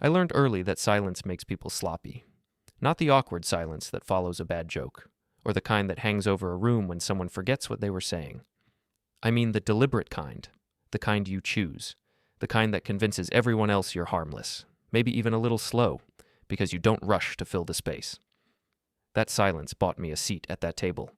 I learned early that silence makes people sloppy. Not the awkward silence that follows a bad joke, or the kind that hangs over a room when someone forgets what they were saying. I mean the deliberate kind, the kind you choose, the kind that convinces everyone else you're harmless, maybe even a little slow, because you don't rush to fill the space. That silence bought me a seat at that table.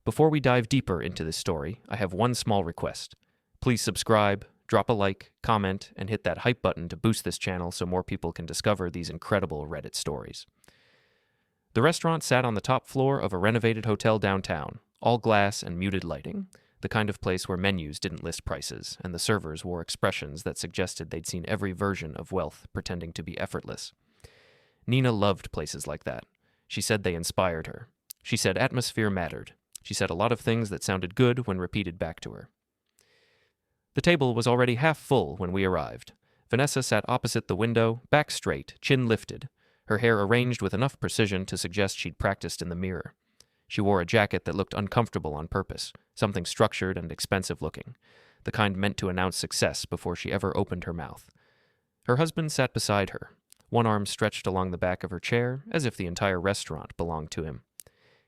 Before we dive deeper into this story, I have one small request. Please subscribe, drop a like, comment, and hit that hype button to boost this channel so more people can discover these incredible Reddit stories. The restaurant sat on the top floor of a renovated hotel downtown, all glass and muted lighting, the kind of place where menus didn't list prices and the servers wore expressions that suggested they'd seen every version of wealth pretending to be effortless. Nina loved places like that. She said they inspired her. She said atmosphere mattered. She said a lot of things that sounded good when repeated back to her. The table was already half full when we arrived. Vanessa sat opposite the window, back straight, chin lifted, her hair arranged with enough precision to suggest she'd practiced in the mirror. She wore a jacket that looked uncomfortable on purpose, something structured and expensive looking, the kind meant to announce success before she ever opened her mouth. Her husband sat beside her, one arm stretched along the back of her chair, as if the entire restaurant belonged to him.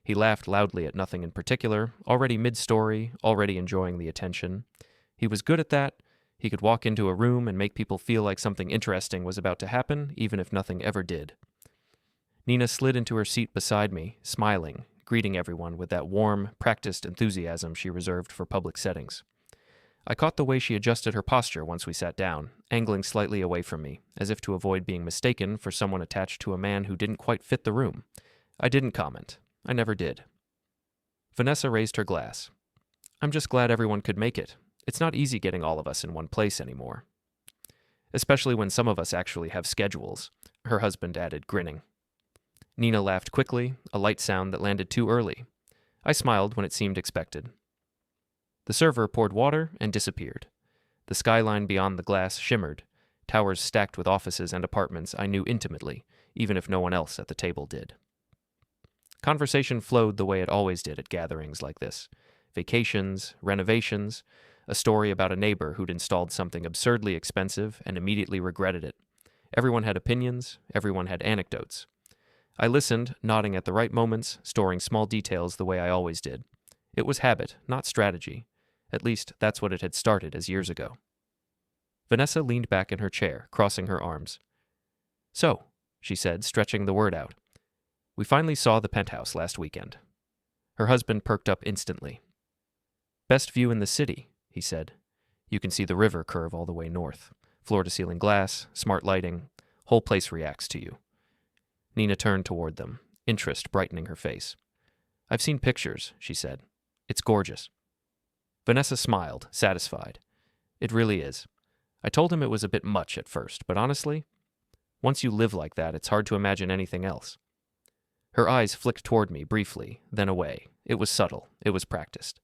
He laughed loudly at nothing in particular, already mid-story, already enjoying the attention. He was good at that. He could walk into a room and make people feel like something interesting was about to happen, even if nothing ever did. Nina slid into her seat beside me, smiling, greeting everyone with that warm, practiced enthusiasm she reserved for public settings. I caught the way she adjusted her posture once we sat down, angling slightly away from me, as if to avoid being mistaken for someone attached to a man who didn't quite fit the room. I didn't comment. I never did. Vanessa raised her glass. I'm just glad everyone could make it. It's not easy getting all of us in one place anymore. Especially when some of us actually have schedules, her husband added, grinning. Nina laughed quickly, a light sound that landed too early. I smiled when it seemed expected. The server poured water and disappeared. The skyline beyond the glass shimmered, towers stacked with offices and apartments I knew intimately, even if no one else at the table did. Conversation flowed the way it always did at gatherings like this. Vacations, renovations, a story about a neighbor who'd installed something absurdly expensive and immediately regretted it. Everyone had opinions, everyone had anecdotes. I listened, nodding at the right moments, storing small details the way I always did. It was habit, not strategy. At least, that's what it had started as years ago. Vanessa leaned back in her chair, crossing her arms. So, she said, stretching the word out. We finally saw the Penthouse last weekend. Her husband perked up instantly. Best view in the city, he said. You can see the river curve all the way north. Floor-to-ceiling glass, smart lighting. Whole place reacts to you. Nina turned toward them, interest brightening her face. I've seen pictures, she said. It's gorgeous. Vanessa smiled, satisfied. It really is. I told him it was a bit much at first, but honestly, once you live like that, it's hard to imagine anything else. Her eyes flicked toward me briefly, then away. It was subtle. It was practiced.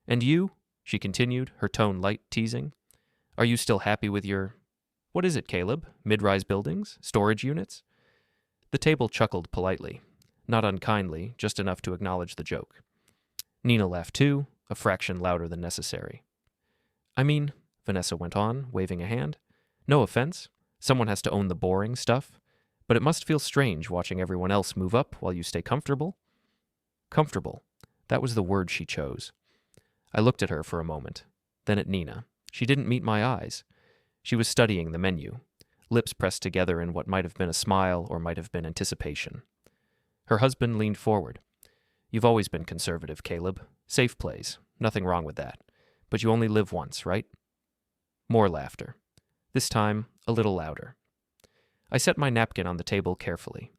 And you? She continued, her tone light, teasing. Are you still happy with your... What is it, Caleb? Mid-rise buildings? Storage units? The table chuckled politely. Not unkindly, just enough to acknowledge the joke. Nina laughed too, a fraction louder than necessary. I mean, Vanessa went on, waving a hand, no offense. Someone has to own the boring stuff. But it must feel strange watching everyone else move up while you stay comfortable. Comfortable. That was the word she chose. I looked at her for a moment, then at Nina. She didn't meet my eyes. She was studying the menu, lips pressed together in what might have been a smile or might have been anticipation. Her husband leaned forward. You've always been conservative, Caleb. Safe plays. Nothing wrong with that. But you only live once, right? More laughter. This time, a little louder. I set my napkin on the table carefully.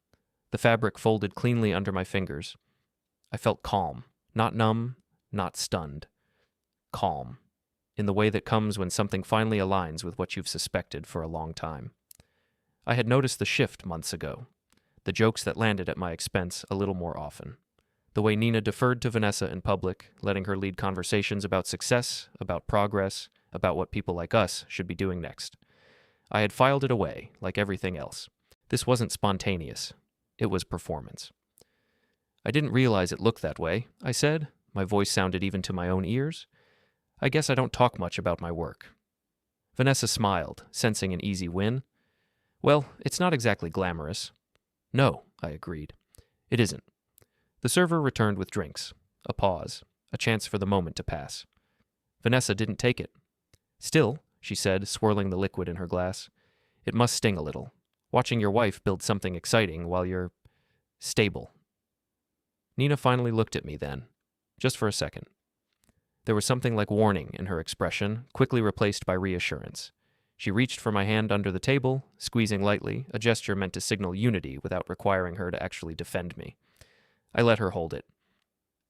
The fabric folded cleanly under my fingers. I felt calm, not numb, not stunned. Calm, in the way that comes when something finally aligns with what you've suspected for a long time. I had noticed the shift months ago, the jokes that landed at my expense a little more often, the way Nina deferred to Vanessa in public, letting her lead conversations about success, about progress, about what people like us should be doing next. I had filed it away, like everything else. This wasn't spontaneous. It was performance. I didn't realize it looked that way, I said. My voice sounded even to my own ears. I guess I don't talk much about my work. Vanessa smiled, sensing an easy win. Well, it's not exactly glamorous. No, I agreed. It isn't. The server returned with drinks. A pause. A chance for the moment to pass. Vanessa didn't take it. Still, she said, swirling the liquid in her glass, it must sting a little. Watching your wife build something exciting while you're stable. Nina finally looked at me then, just for a second. There was something like warning in her expression, quickly replaced by reassurance. She reached for my hand under the table, squeezing lightly, a gesture meant to signal unity without requiring her to actually defend me. I let her hold it.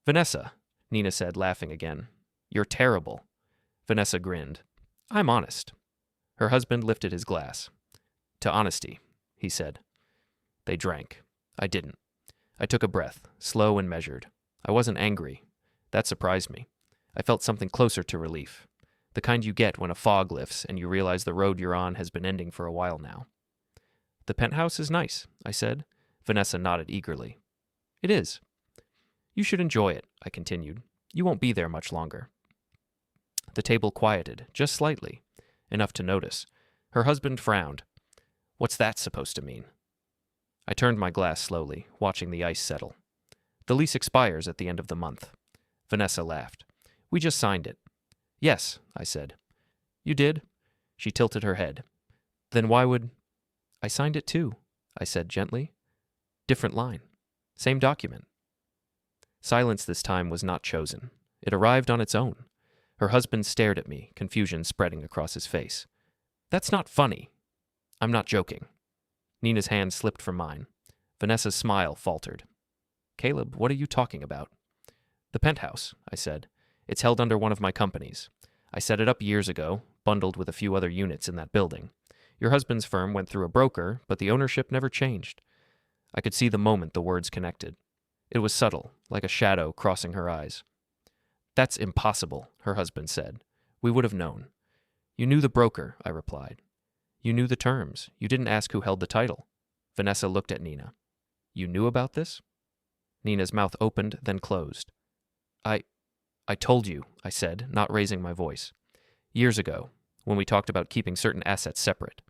Vanessa, Nina said, laughing again. You're terrible. Vanessa grinned. I'm honest. Her husband lifted his glass. To honesty, he said. They drank. I didn't. I took a breath, slow and measured. I wasn't angry. That surprised me. I felt something closer to relief. The kind you get when a fog lifts and you realize the road you're on has been ending for a while now. The penthouse is nice, I said. Vanessa nodded eagerly. It is. You should enjoy it, I continued. You won't be there much longer. The table quieted, just slightly, enough to notice. Her husband frowned. What's that supposed to mean? I turned my glass slowly, watching the ice settle. The lease expires at the end of the month. Vanessa laughed. We just signed it. Yes, I said. You did? She tilted her head. Then why would... I signed it too, I said gently. Different line. Same document. Silence this time was not chosen. It arrived on its own. Her husband stared at me, confusion spreading across his face. That's not funny. I'm not joking. Nina's hand slipped from mine. Vanessa's smile faltered. Caleb, what are you talking about? The Penthouse, I said. It's held under one of my companies. I set it up years ago, bundled with a few other units in that building. Your husband's firm went through a broker, but the ownership never changed. I could see the moment the words connected. It was subtle, like a shadow crossing her eyes. That's impossible, her husband said. We would have known. You knew the broker, I replied. You knew the terms. You didn't ask who held the title. Vanessa looked at Nina. You knew about this? Nina's mouth opened, then closed. I told you, I said, not raising my voice. Years ago, when we talked about keeping certain assets separate.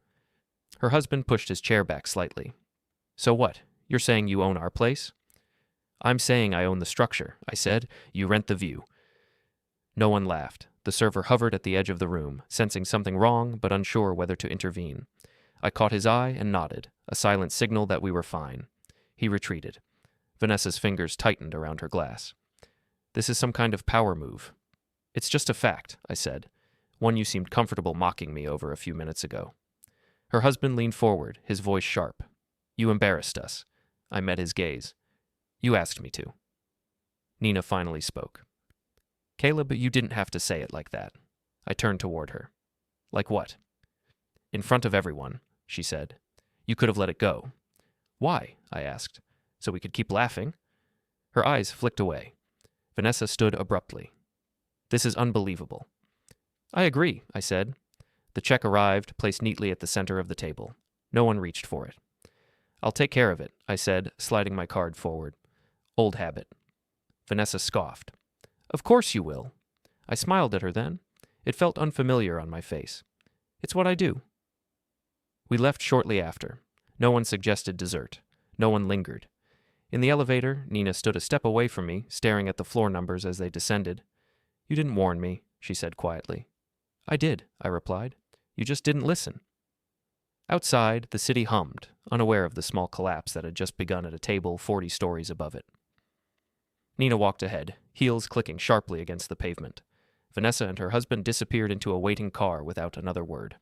Her husband pushed his chair back slightly. So what? You're saying you own our place? I'm saying I own the structure, I said. You rent the view. No one laughed. The server hovered at the edge of the room, sensing something wrong but unsure whether to intervene. I caught his eye and nodded, a silent signal that we were fine. He retreated. Vanessa's fingers tightened around her glass. This is some kind of power move. It's just a fact, I said, one you seemed comfortable mocking me over a few minutes ago. Her husband leaned forward, his voice sharp. You embarrassed us. I met his gaze. You asked me to. Nina finally spoke. Caleb, you didn't have to say it like that. I turned toward her. Like what? In front of everyone, she said. You could have let it go. Why? I asked. So we could keep laughing? Her eyes flicked away. Vanessa stood abruptly. This is unbelievable. I agree, I said. The check arrived, placed neatly at the center of the table. No one reached for it. I'll take care of it, I said, sliding my card forward. Old habit. Vanessa scoffed. Of course you will. I smiled at her then. It felt unfamiliar on my face. It's what I do. We left shortly after. No one suggested dessert. No one lingered. In the elevator, Nina stood a step away from me, staring at the floor numbers as they descended. You didn't warn me, she said quietly. I did, I replied. You just didn't listen. Outside, the city hummed, unaware of the small collapse that had just begun at a table 40 stories above it. Nina walked ahead, heels clicking sharply against the pavement. Vanessa and her husband disappeared into a waiting car without another word.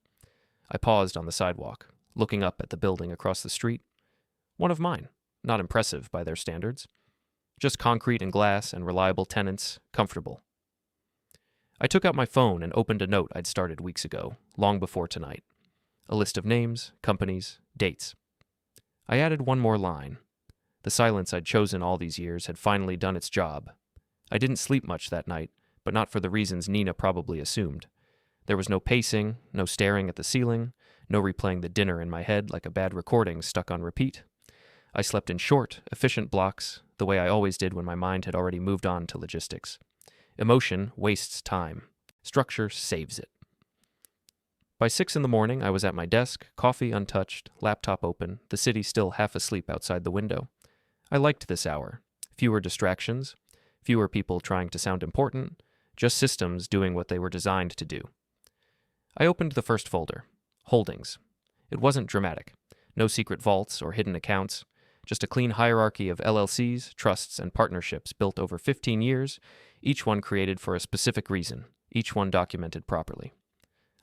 I paused on the sidewalk, looking up at the building across the street. One of mine. Not impressive by their standards. Just concrete and glass and reliable tenants, comfortable. I took out my phone and opened a note I'd started weeks ago, long before tonight. A list of names, companies, dates. I added one more line. The silence I'd chosen all these years had finally done its job. I didn't sleep much that night, but not for the reasons Nina probably assumed. There was no pacing, no staring at the ceiling, no replaying the dinner in my head like a bad recording stuck on repeat. I slept in short, efficient blocks, the way I always did when my mind had already moved on to logistics. Emotion wastes time. Structure saves it. By 6 in the morning, I was at my desk, coffee untouched, laptop open, the city still half asleep outside the window. I liked this hour. Fewer distractions, fewer people trying to sound important, just systems doing what they were designed to do. I opened the first folder, Holdings. It wasn't dramatic. No secret vaults or hidden accounts, just a clean hierarchy of LLCs, trusts, and partnerships built over 15 years, each one created for a specific reason, each one documented properly.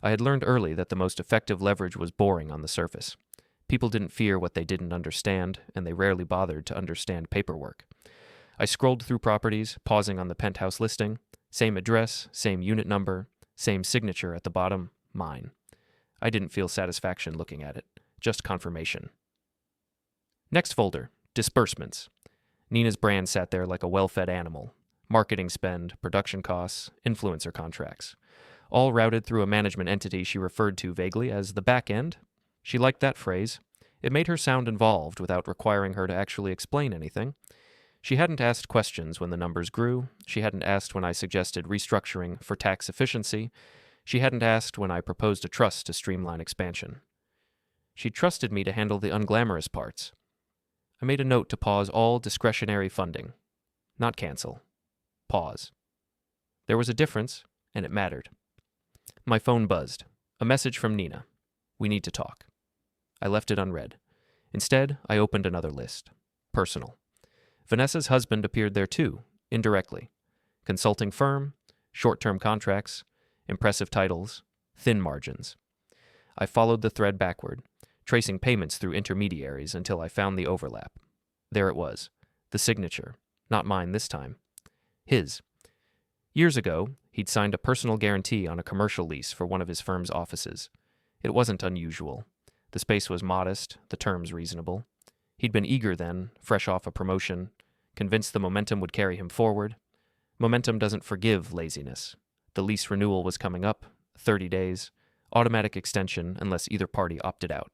I had learned early that the most effective leverage was boring on the surface. People didn't fear what they didn't understand, and they rarely bothered to understand paperwork. I scrolled through properties, pausing on the Penthouse listing. Same address, same unit number, same signature at the bottom, mine. I didn't feel satisfaction looking at it, just confirmation. Next folder, Disbursements. Nina's brand sat there like a well-fed animal. Marketing spend, production costs, influencer contracts. All routed through a management entity she referred to vaguely as the back end. She liked that phrase. It made her sound involved without requiring her to actually explain anything. She hadn't asked questions when the numbers grew. She hadn't asked when I suggested restructuring for tax efficiency. She hadn't asked when I proposed a trust to streamline expansion. She trusted me to handle the unglamorous parts. I made a note to pause all discretionary funding. Not cancel. Pause. There was a difference, and it mattered. My phone buzzed. A message from Nina. We need to talk. I left it unread. Instead, I opened another list. Personal. Vanessa's husband appeared there too, indirectly. Consulting firm, short-term contracts, impressive titles, thin margins. I followed the thread backward, tracing payments through intermediaries until I found the overlap. There it was, the signature, not mine this time. His. Years ago, he'd signed a personal guarantee on a commercial lease for one of his firm's offices. It wasn't unusual. The space was modest, the terms reasonable. He'd been eager then, fresh off a promotion, convinced the momentum would carry him forward. Momentum doesn't forgive laziness. The lease renewal was coming up, 30 days, automatic extension unless either party opted out.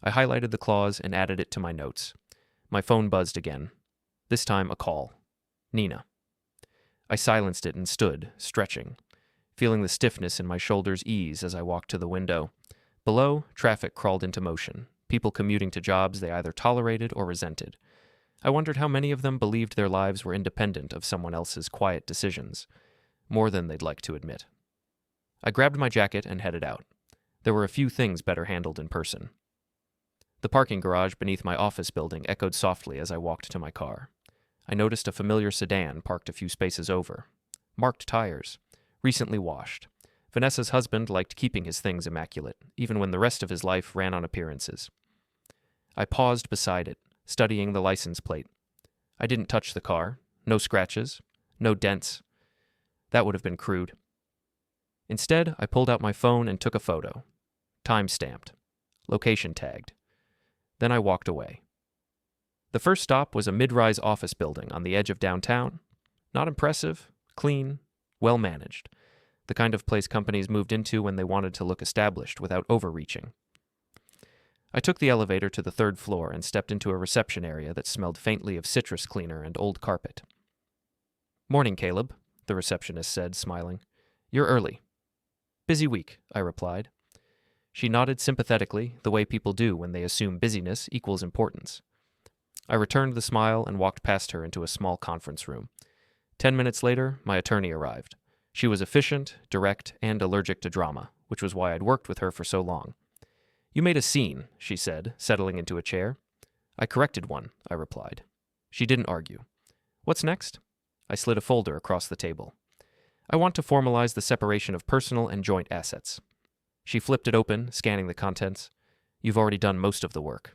I highlighted the clause and added it to my notes. My phone buzzed again. This time a call. Nina. I silenced it and stood, stretching, feeling the stiffness in my shoulders ease as I walked to the window. Below, traffic crawled into motion, people commuting to jobs they either tolerated or resented. I wondered how many of them believed their lives were independent of someone else's quiet decisions. More than they'd like to admit. I grabbed my jacket and headed out. There were a few things better handled in person. The parking garage beneath my office building echoed softly as I walked to my car. I noticed a familiar sedan parked a few spaces over. Marked tires. Recently washed. Vanessa's husband liked keeping his things immaculate, even when the rest of his life ran on appearances. I paused beside it, studying the license plate. I didn't touch the car. No scratches. No dents. That would have been crude. Instead, I pulled out my phone and took a photo. Time-stamped. Location tagged. Then I walked away. The first stop was a mid-rise office building on the edge of downtown. Not impressive, clean, well-managed. The kind of place companies moved into when they wanted to look established without overreaching. I took the elevator to the third floor and stepped into a reception area that smelled faintly of citrus cleaner and old carpet. "Morning, Caleb," the receptionist said, smiling. "You're early." "Busy week," I replied. She nodded sympathetically, the way people do when they assume busyness equals importance. I returned the smile and walked past her into a small conference room. 10 minutes later, my attorney arrived. She was efficient, direct, and allergic to drama, which was why I'd worked with her for so long. "You made a scene," she said, settling into a chair. "I corrected one," I replied. She didn't argue. "What's next?" I slid a folder across the table. "I want to formalize the separation of personal and joint assets." She flipped it open, scanning the contents. "You've already done most of the work."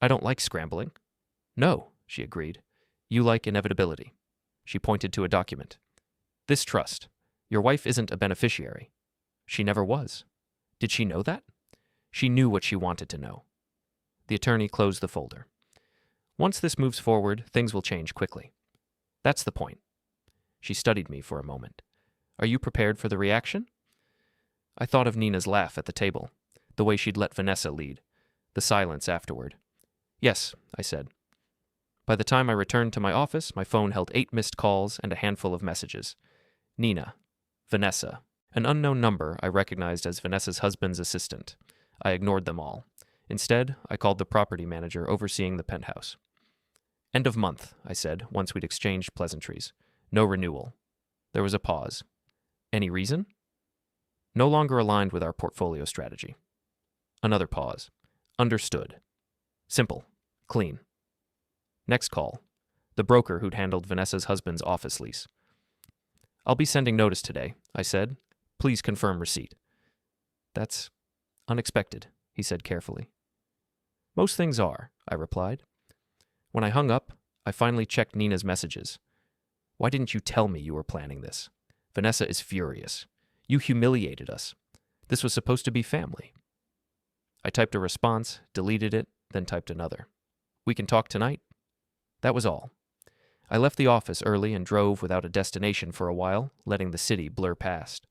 "I don't like scrambling." "No," she agreed. "You like inevitability." She pointed to a document. "This trust. Your wife isn't a beneficiary." "She never was." "Did she know that?" "She knew what she wanted to know." The attorney closed the folder. "Once this moves forward, things will change quickly." "That's the point." She studied me for a moment. "Are you prepared for the reaction?" I thought of Nina's laugh at the table, the way she'd let Vanessa lead, the silence afterward. "Yes," I said. By the time I returned to my office, my phone held 8 missed calls and a handful of messages. Nina, Vanessa, An unknown number I recognized as Vanessa's husband's assistant. I ignored them all. Instead, I called the property manager overseeing the penthouse. "End of month," I said, once we'd exchanged pleasantries. "No renewal." There was a pause. "Any reason?" "No longer aligned with our portfolio strategy." Another pause. "Understood." Simple. Clean. Next call. The broker who'd handled Vanessa's husband's office lease. "I'll be sending notice today," I said. "Please confirm receipt." "That's unexpected," he said carefully. "Most things are," I replied. When I hung up, I finally checked Nina's messages. "Why didn't you tell me you were planning this? Vanessa is furious. You humiliated us. This was supposed to be family." I typed a response, deleted it, then typed another. "We can talk tonight?" That was all. I left the office early and drove without a destination for a while, letting the city blur past.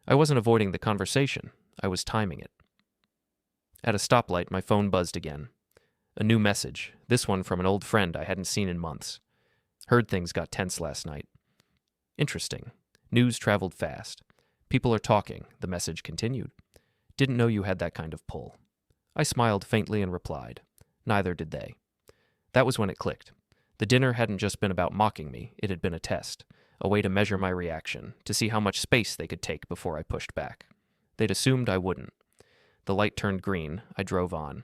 I wasn't avoiding the conversation. I was timing it. At a stoplight, my phone buzzed again. A new message, this one from an old friend I hadn't seen in months. "Heard things got tense last night." Interesting. News traveled fast. "People are talking," the message continued. "Didn't know you had that kind of pull." I smiled faintly and replied. Neither did they. That was when it clicked. The dinner hadn't just been about mocking me, it had been a test, a way to measure my reaction, to see how much space they could take before I pushed back. They'd assumed I wouldn't. The light turned green. I drove on.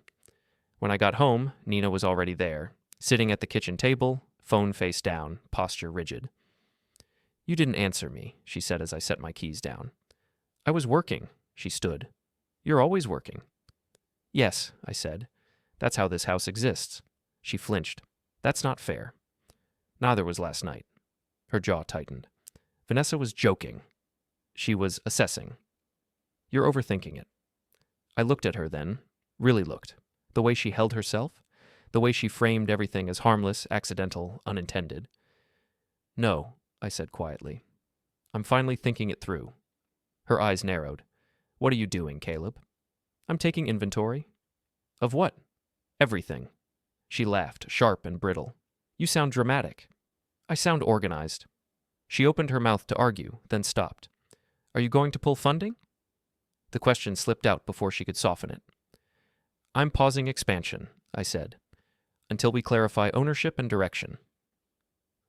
When I got home, Nina was already there, sitting at the kitchen table, phone face down, posture rigid. "You didn't answer me," she said as I set my keys down. "I was working," she stood. "You're always working." "Yes," I said. "That's how this house exists." She flinched. "That's not fair." Neither was last night. Her jaw tightened. Vanessa was joking. She was assessing. "You're overthinking it." I looked at her then, really looked. The way she held herself, the way she framed everything as harmless, accidental, unintended. "No," I said quietly. "I'm finally thinking it through." Her eyes narrowed. "What are you doing, Caleb?" "I'm taking inventory." "Of what?" "Everything." She laughed, sharp and brittle. "You sound dramatic." "I sound organized." She opened her mouth to argue, then stopped. "Are you going to pull funding?" The question slipped out before she could soften it. "I'm pausing expansion," I said, "until we clarify ownership and direction."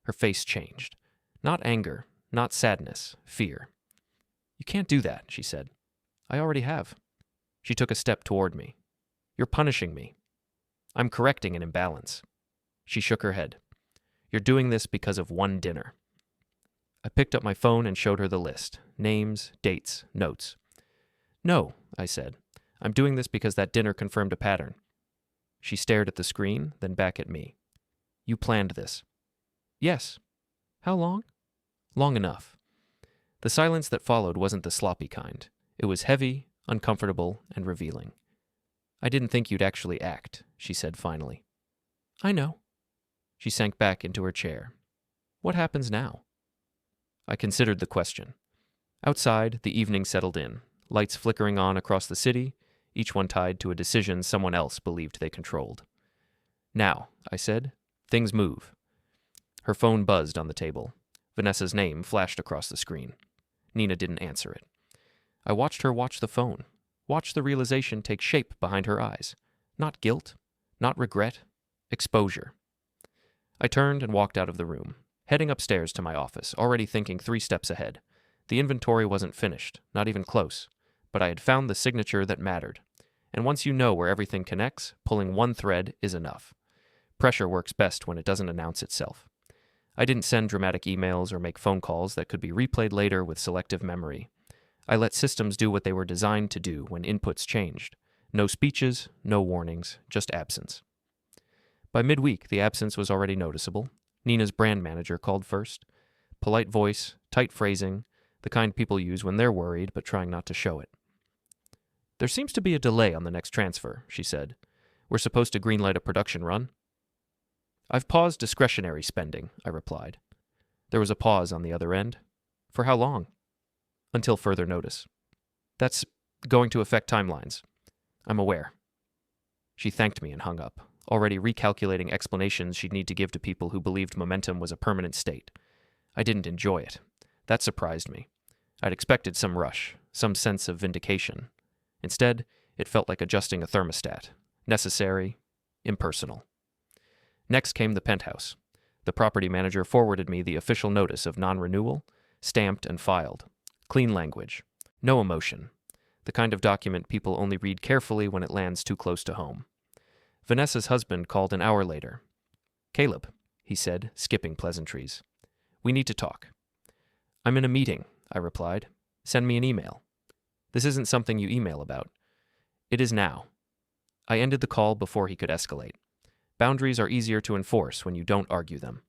Her face changed. Not anger, not sadness, fear. "You can't do that," she said. "I already have." She took a step toward me. "You're punishing me." "I'm correcting an imbalance." She shook her head. "You're doing this because of one dinner." I picked up my phone and showed her the list. Names, dates, notes. "No," I said. "I'm doing this because that dinner confirmed a pattern." She stared at the screen, then back at me. "You planned this." "Yes." "How long?" "Long enough." The silence that followed wasn't the sloppy kind. It was heavy, uncomfortable, and revealing. "I didn't think you'd actually act," she said finally. "I know." She sank back into her chair. "What happens now?" I considered the question. Outside, the evening settled in, lights flickering on across the city, each one tied to a decision someone else believed they controlled. "Now," I said, "things move." Her phone buzzed on the table. Vanessa's name flashed across the screen. Nina didn't answer it. I watched her watch the phone, watch the realization take shape behind her eyes. Not guilt, not regret, exposure. I turned and walked out of the room, heading upstairs to my office, already thinking 3 steps ahead. The inventory wasn't finished, not even close, but I had found the signature that mattered. And once you know where everything connects, pulling one thread is enough. Pressure works best when it doesn't announce itself. I didn't send dramatic emails or make phone calls that could be replayed later with selective memory. I let systems do what they were designed to do when inputs changed. No speeches, no warnings, just absence. By midweek, the absence was already noticeable. Nina's brand manager called first. Polite voice, tight phrasing, the kind people use when they're worried but trying not to show it. "There seems to be a delay on the next transfer," she said. "We're supposed to greenlight a production run." "I've paused discretionary spending," I replied. There was a pause on the other end. "For how long?" "Until further notice." "That's going to affect timelines." "I'm aware." She thanked me and hung up, already recalculating explanations she'd need to give to people who believed momentum was a permanent state. I didn't enjoy it. That surprised me. I'd expected some rush, some sense of vindication. Instead, it felt like adjusting a thermostat. Necessary, impersonal. Next came the Penthouse. The property manager forwarded me the official notice of non-renewal, stamped and filed. Clean language. No emotion. The kind of document people only read carefully when it lands too close to home. Vanessa's husband called an hour later. "Caleb," he said, skipping pleasantries. "We need to talk." "I'm in a meeting," I replied. "Send me an email." "This isn't something you email about." "It is now." I ended the call before he could escalate. Boundaries are easier to enforce when you don't argue them.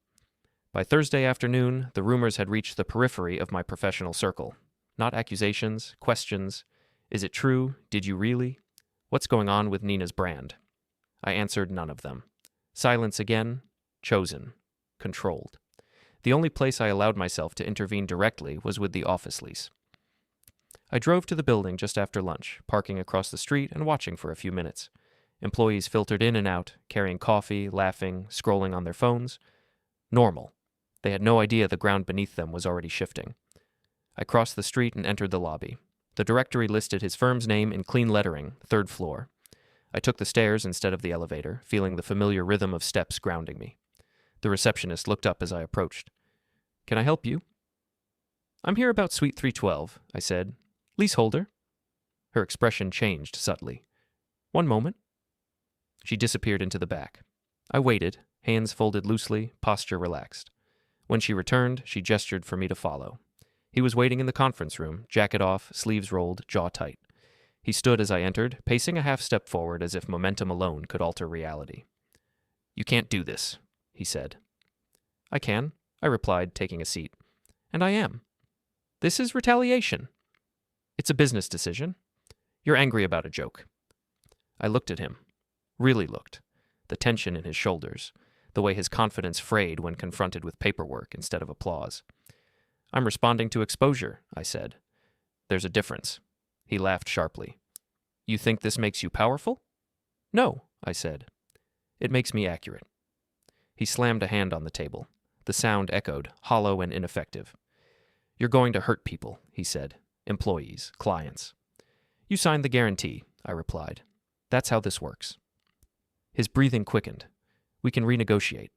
By Thursday afternoon, the rumors had reached the periphery of my professional circle. Not accusations, questions. Is it true? Did you really? What's going on with Nina's brand? I answered none of them. Silence again, chosen, controlled. The only place I allowed myself to intervene directly was with the office lease. I drove to the building just after lunch, parking across the street and watching for a few minutes. Employees filtered in and out, carrying coffee, laughing, scrolling on their phones. Normal. They had no idea the ground beneath them was already shifting. I crossed the street and entered the lobby. The directory listed his firm's name in clean lettering, 3rd floor. I took the stairs instead of the elevator, feeling the familiar rhythm of steps grounding me. The receptionist looked up as I approached. "Can I help you?" "I'm here about Suite 312, I said. "Leaseholder?" Her expression changed subtly. "One moment." She disappeared into the back. I waited, hands folded loosely, posture relaxed. When she returned, she gestured for me to follow. He was waiting in the conference room, jacket off, sleeves rolled, jaw tight. He stood as I entered, pacing a half step forward as if momentum alone could alter reality. "You can't do this," he said. "I can," I replied, taking a seat. "And I am. This is retaliation." "It's a business decision. You're angry about a joke." I looked at him. Really looked. The tension in his shoulders. The way his confidence frayed when confronted with paperwork instead of applause. "I'm responding to exposure," I said. "There's a difference." He laughed sharply. "You think this makes you powerful?" "No," I said. "It makes me accurate." He slammed a hand on the table. The sound echoed, hollow and ineffective. "You're going to hurt people," he said. "Employees, clients." "You signed the guarantee," I replied. "That's how this works." His breathing quickened. "We can renegotiate."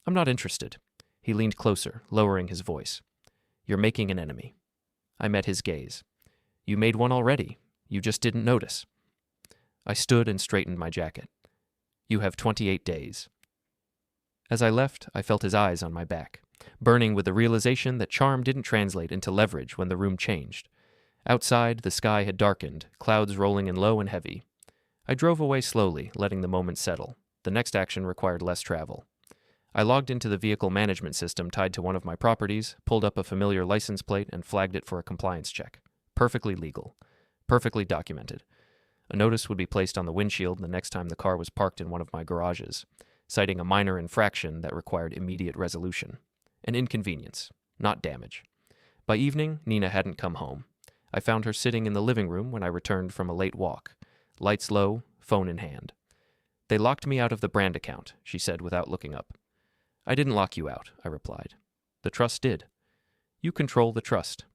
"I'm not interested." He leaned closer, lowering his voice. "You're making an enemy." I met his gaze. "You made one already. You just didn't notice." I stood and straightened my jacket. "You have 28 days." As I left, I felt his eyes on my back, burning with the realization that charm didn't translate into leverage when the room changed. Outside, the sky had darkened, clouds rolling in low and heavy. I drove away slowly, letting the moment settle. The next action required less travel. I logged into the vehicle management system tied to one of my properties, pulled up a familiar license plate, and flagged it for a compliance check. Perfectly legal. Perfectly documented. A notice would be placed on the windshield the next time the car was parked in one of my garages, citing a minor infraction that required immediate resolution. An inconvenience, not damage. By evening, Nina hadn't come home. I found her sitting in the living room when I returned from a late walk. Lights low, phone in hand. "They locked me out of the brand account," she said without looking up. "I didn't lock you out," I replied. "The trust did." "You control the trust."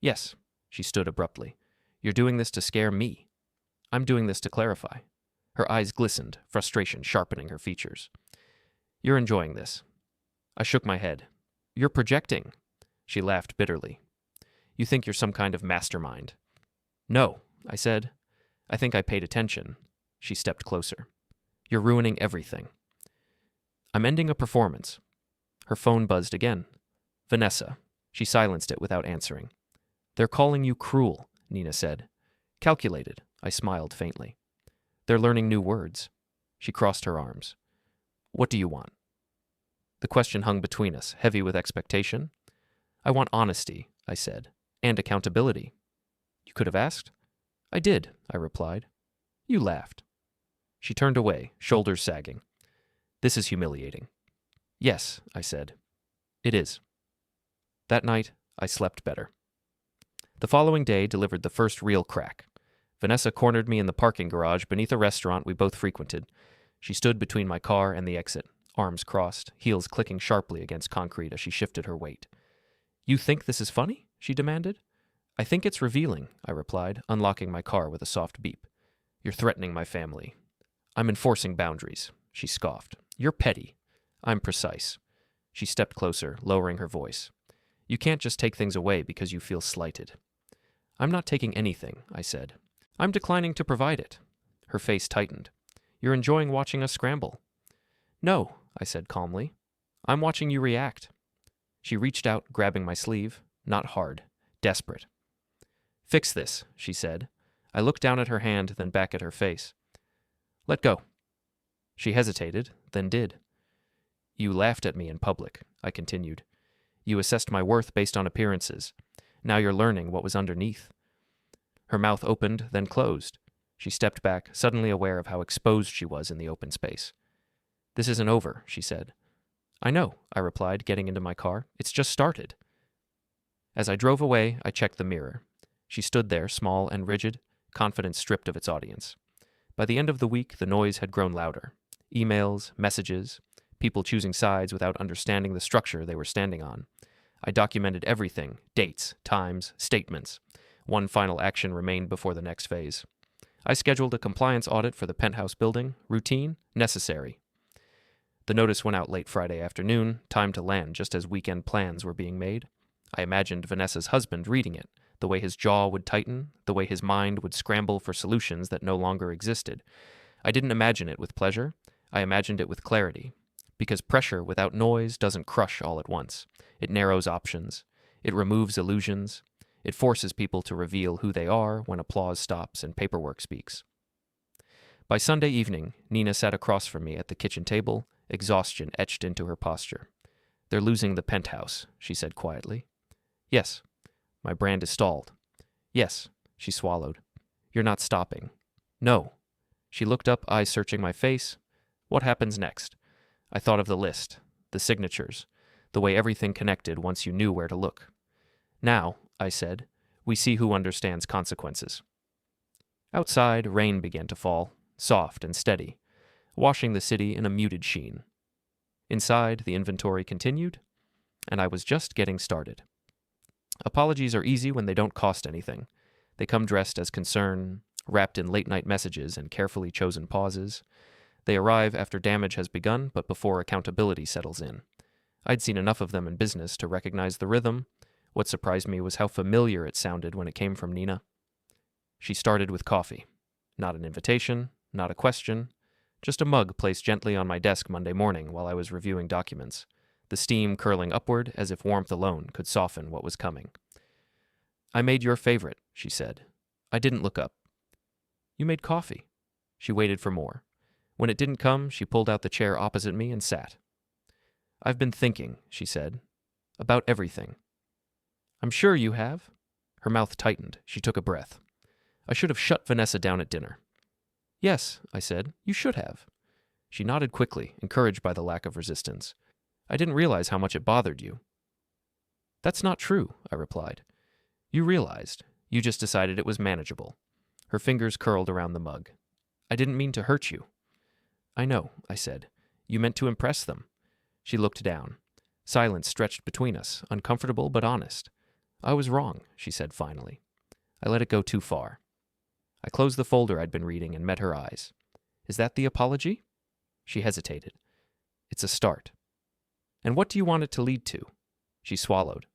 "Yes." She stood abruptly. "You're doing this to scare me." "I'm doing this to clarify." Her eyes glistened, frustration sharpening her features. "You're enjoying this." I shook my head. "You're projecting." She laughed bitterly. "You think you're some kind of mastermind." "No," I said. "I think I paid attention." She stepped closer. "You're ruining everything." "I'm ending a performance." Her phone buzzed again. "Vanessa." She silenced it without answering. "They're calling you cruel," Nina said. "Calculated," I smiled faintly. "They're learning new words." She crossed her arms. "What do you want?" The question hung between us, heavy with expectation. "I want honesty," I said, "and accountability." "You could have asked." "I did," I replied. "You laughed." She turned away, shoulders sagging. "This is humiliating." "Yes," I said. "It is." That night, I slept better. The following day delivered the first real crack. Vanessa cornered me in the parking garage beneath a restaurant we both frequented. She stood between my car and the exit, arms crossed, heels clicking sharply against concrete as she shifted her weight. "You think this is funny?" she demanded. I think it's revealing, I replied, unlocking my car with a soft beep. You're threatening my family. I'm enforcing boundaries, she scoffed. You're petty. I'm precise. She stepped closer, lowering her voice. You can't just take things away because you feel slighted. I'm not taking anything, I said. I'm declining to provide it. Her face tightened. You're enjoying watching us scramble. No, I said calmly. I'm watching you react. She reached out, grabbing my sleeve, not hard, desperate. Fix this, she said. I looked down at her hand, then back at her face. Let go. She hesitated, then did. You laughed at me in public, I continued. You assessed my worth based on appearances. Now you're learning what was underneath. Her mouth opened, then closed. She stepped back, suddenly aware of how exposed she was in the open space. This isn't over, she said. I know, I replied, getting into my car. It's just started. As I drove away, I checked the mirror. She stood there, small and rigid, confidence stripped of its audience. By the end of the week, the noise had grown louder. Emails, messages, people choosing sides without understanding the structure they were standing on. I documented everything, dates, times, statements. One final action remained before the next phase. I scheduled a compliance audit for the Penthouse building, routine, necessary. The notice went out late Friday afternoon, time to land just as weekend plans were being made. I imagined Vanessa's husband reading it, the way his jaw would tighten, the way his mind would scramble for solutions that no longer existed. I didn't imagine it with pleasure. I imagined it with clarity. Because pressure without noise doesn't crush all at once. It narrows options. It removes illusions. It forces people to reveal who they are when applause stops and paperwork speaks. By Sunday evening, Nina sat across from me at the kitchen table, exhaustion etched into her posture. They're losing the Penthouse, she said quietly. Yes. My brand is stalled. Yes, she swallowed. You're not stopping. No. She looked up, eyes searching my face. What happens next? I thought of the list, the signatures, the way everything connected once you knew where to look. Now, I said, we see who understands consequences. Outside, rain began to fall, soft and steady, washing the city in a muted sheen. Inside, the inventory continued, and I was just getting started. Apologies are easy when they don't cost anything. They come dressed as concern, wrapped in late-night messages and carefully chosen pauses. They arrive after damage has begun, but before accountability settles in. I'd seen enough of them in business to recognize the rhythm. What surprised me was how familiar it sounded when it came from Nina. She started with coffee. Not an invitation, not a question, just a mug placed gently on my desk Monday morning while I was reviewing documents, the steam curling upward as if warmth alone could soften what was coming. I made your favorite, she said. I didn't look up. You made coffee. She waited for more. When it didn't come, she pulled out the chair opposite me and sat. I've been thinking, she said, about everything. I'm sure you have. Her mouth tightened. She took a breath. I should have shut Vanessa down at dinner. Yes, I said, you should have. She nodded quickly, encouraged by the lack of resistance. I didn't realize how much it bothered you. That's not true, I replied. You realized. You just decided it was manageable. Her fingers curled around the mug. I didn't mean to hurt you. I know, I said. You meant to impress them. She looked down. Silence stretched between us, uncomfortable but honest. I was wrong, she said finally. I let it go too far. I closed the folder I'd been reading and met her eyes. Is that the apology? She hesitated. It's a start. And what do you want it to lead to? She swallowed.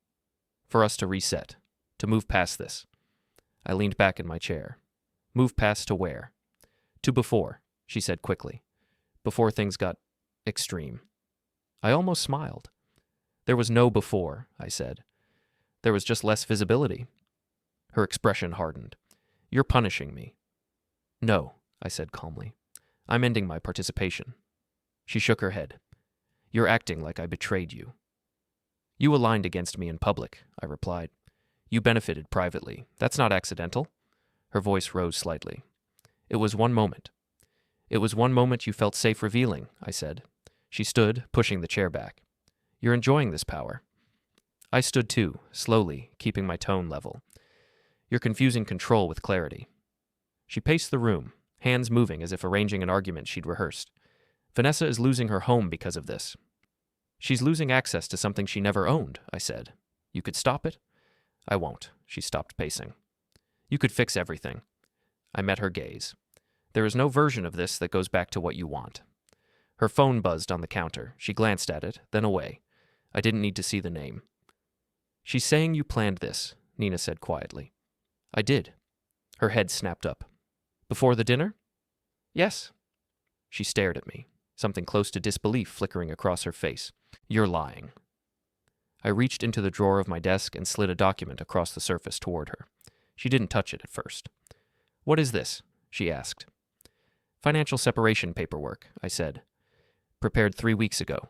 For us to reset, to move past this. I leaned back in my chair. Move past to where? To before, she said quickly. Before things got extreme. I almost smiled. There was no before, I said. There was just less visibility. Her expression hardened. You're punishing me. No, I said calmly. I'm ending my participation. She shook her head. You're acting like I betrayed you. You aligned against me in public, I replied. You benefited privately. That's not accidental. Her voice rose slightly. It was one moment. It was one moment you felt safe revealing, I said. She stood, pushing the chair back. You're enjoying this power. I stood too, slowly, keeping my tone level. You're confusing control with clarity. She paced the room, hands moving as if arranging an argument she'd rehearsed. Vanessa is losing her home because of this. She's losing access to something she never owned, I said. You could stop it? I won't. She stopped pacing. You could fix everything. I met her gaze. There is no version of this that goes back to what you want. Her phone buzzed on the counter. She glanced at it, then away. I didn't need to see the name. She's saying you planned this, Nina said quietly. I did. Her head snapped up. Before the dinner? Yes. She stared at me, something close to disbelief flickering across her face. You're lying. I reached into the drawer of my desk and slid a document across the surface toward her. She didn't touch it at first. What is this? She asked. Financial separation paperwork, I said. Prepared 3 weeks ago.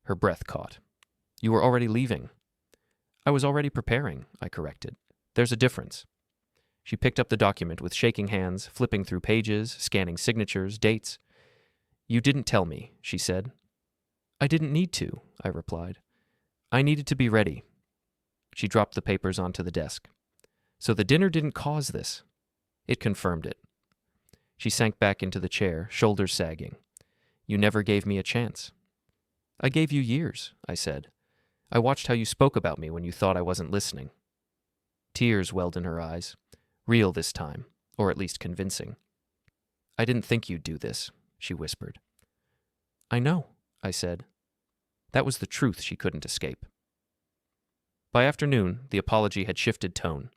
Her breath caught. You were already leaving. I was already preparing, I corrected. There's a difference. She picked up the document with shaking hands, flipping through pages, scanning signatures, dates. You didn't tell me, she said. I didn't need to, I replied. I needed to be ready. She dropped the papers onto the desk. So the dinner didn't cause this. It confirmed it. She sank back into the chair, shoulders sagging. You never gave me a chance. I gave you years, I said. I watched how you spoke about me when you thought I wasn't listening. Tears welled in her eyes. Real this time, or at least convincing. I didn't think you'd do this, she whispered. I know, I said. That was the truth she couldn't escape. By afternoon, the apology had shifted tone.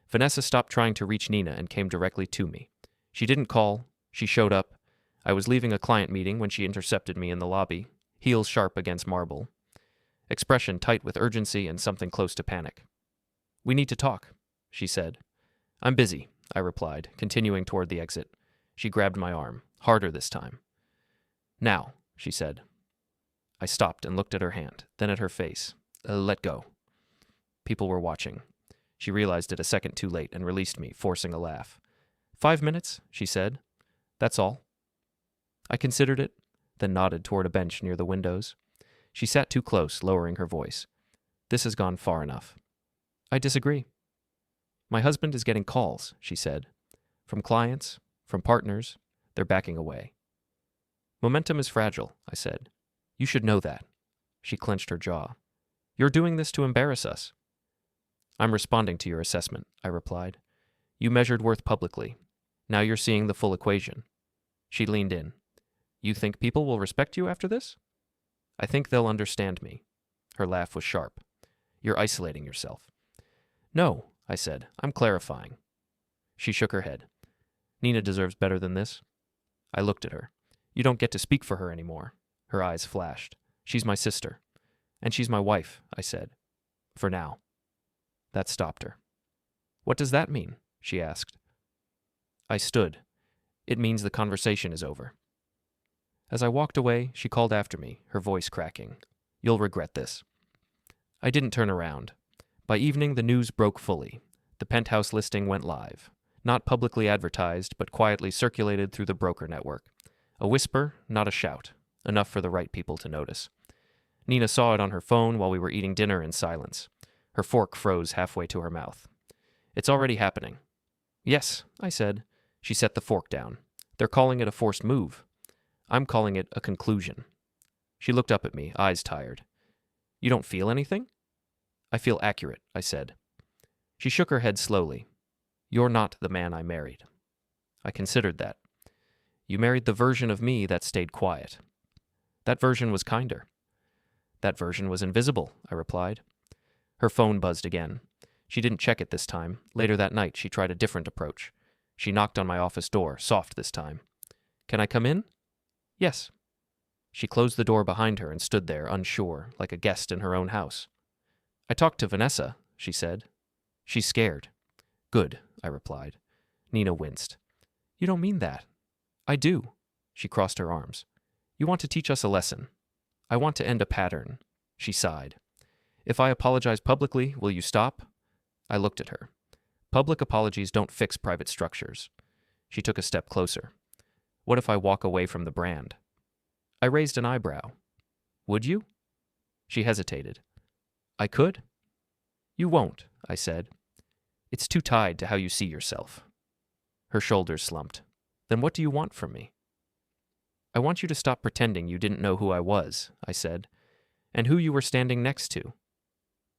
Vanessa stopped trying to reach Nina and came directly to me. She didn't call. She showed up. I was leaving a client meeting when she intercepted me in the lobby, heels sharp against marble. Expression tight with urgency and something close to panic. We need to talk, she said. I'm busy, I replied, continuing toward the exit. She grabbed my arm, harder this time. Now, she said. I stopped and looked at her hand, then at her face. Let go. People were watching. She realized it a second too late and released me, forcing a laugh. 5 minutes, she said. That's all. I considered it, then nodded toward a bench near the windows. She sat too close, lowering her voice. This has gone far enough. I disagree. My husband is getting calls, she said. From clients, from partners. They're backing away. Momentum is fragile, I said. You should know that. She clenched her jaw. You're doing this to embarrass us. I'm responding to your assessment, I replied. You measured worth publicly. Now you're seeing the full equation. She leaned in. You think people will respect you after this? I think they'll understand me. Her laugh was sharp. You're isolating yourself. No, I said. I'm clarifying. She shook her head. Nina deserves better than this. I looked at her. You don't get to speak for her anymore. Her eyes flashed. She's my sister. And she's my wife, I said. For now. That stopped her. What does that mean? She asked. I stood. It means the conversation is over. As I walked away, she called after me, her voice cracking. You'll regret this. I didn't turn around. By evening, the news broke fully. The Penthouse listing went live. Not publicly advertised, but quietly circulated through the broker network. A whisper, not a shout. Enough for the right people to notice. Nina saw it on her phone while we were eating dinner in silence. Her fork froze halfway to her mouth. It's already happening. Yes, I said. She set the fork down. They're calling it a forced move. I'm calling it a conclusion. She looked up at me, eyes tired. You don't feel anything? I feel accurate, I said. She shook her head slowly. You're not the man I married. I considered that. You married the version of me that stayed quiet. That version was kinder. That version was invisible, I replied. Her phone buzzed again. She didn't check it this time. Later that night, she tried a different approach. She knocked on my office door, soft this time. Can I come in? Yes. She closed the door behind her and stood there, unsure, like a guest in her own house. I talked to Vanessa, she said. She's scared. Good, I replied. Nina winced. You don't mean that. I do. She crossed her arms. You want to teach us a lesson. I want to end a pattern. She sighed. If I apologize publicly, will you stop? I looked at her. Public apologies don't fix private structures. She took a step closer. What if I walk away from the brand? I raised an eyebrow. Would you? She hesitated. I could. You won't, I said. It's too tied to how you see yourself. Her shoulders slumped. Then what do you want from me? I want you to stop pretending you didn't know who I was, I said, and who you were standing next to.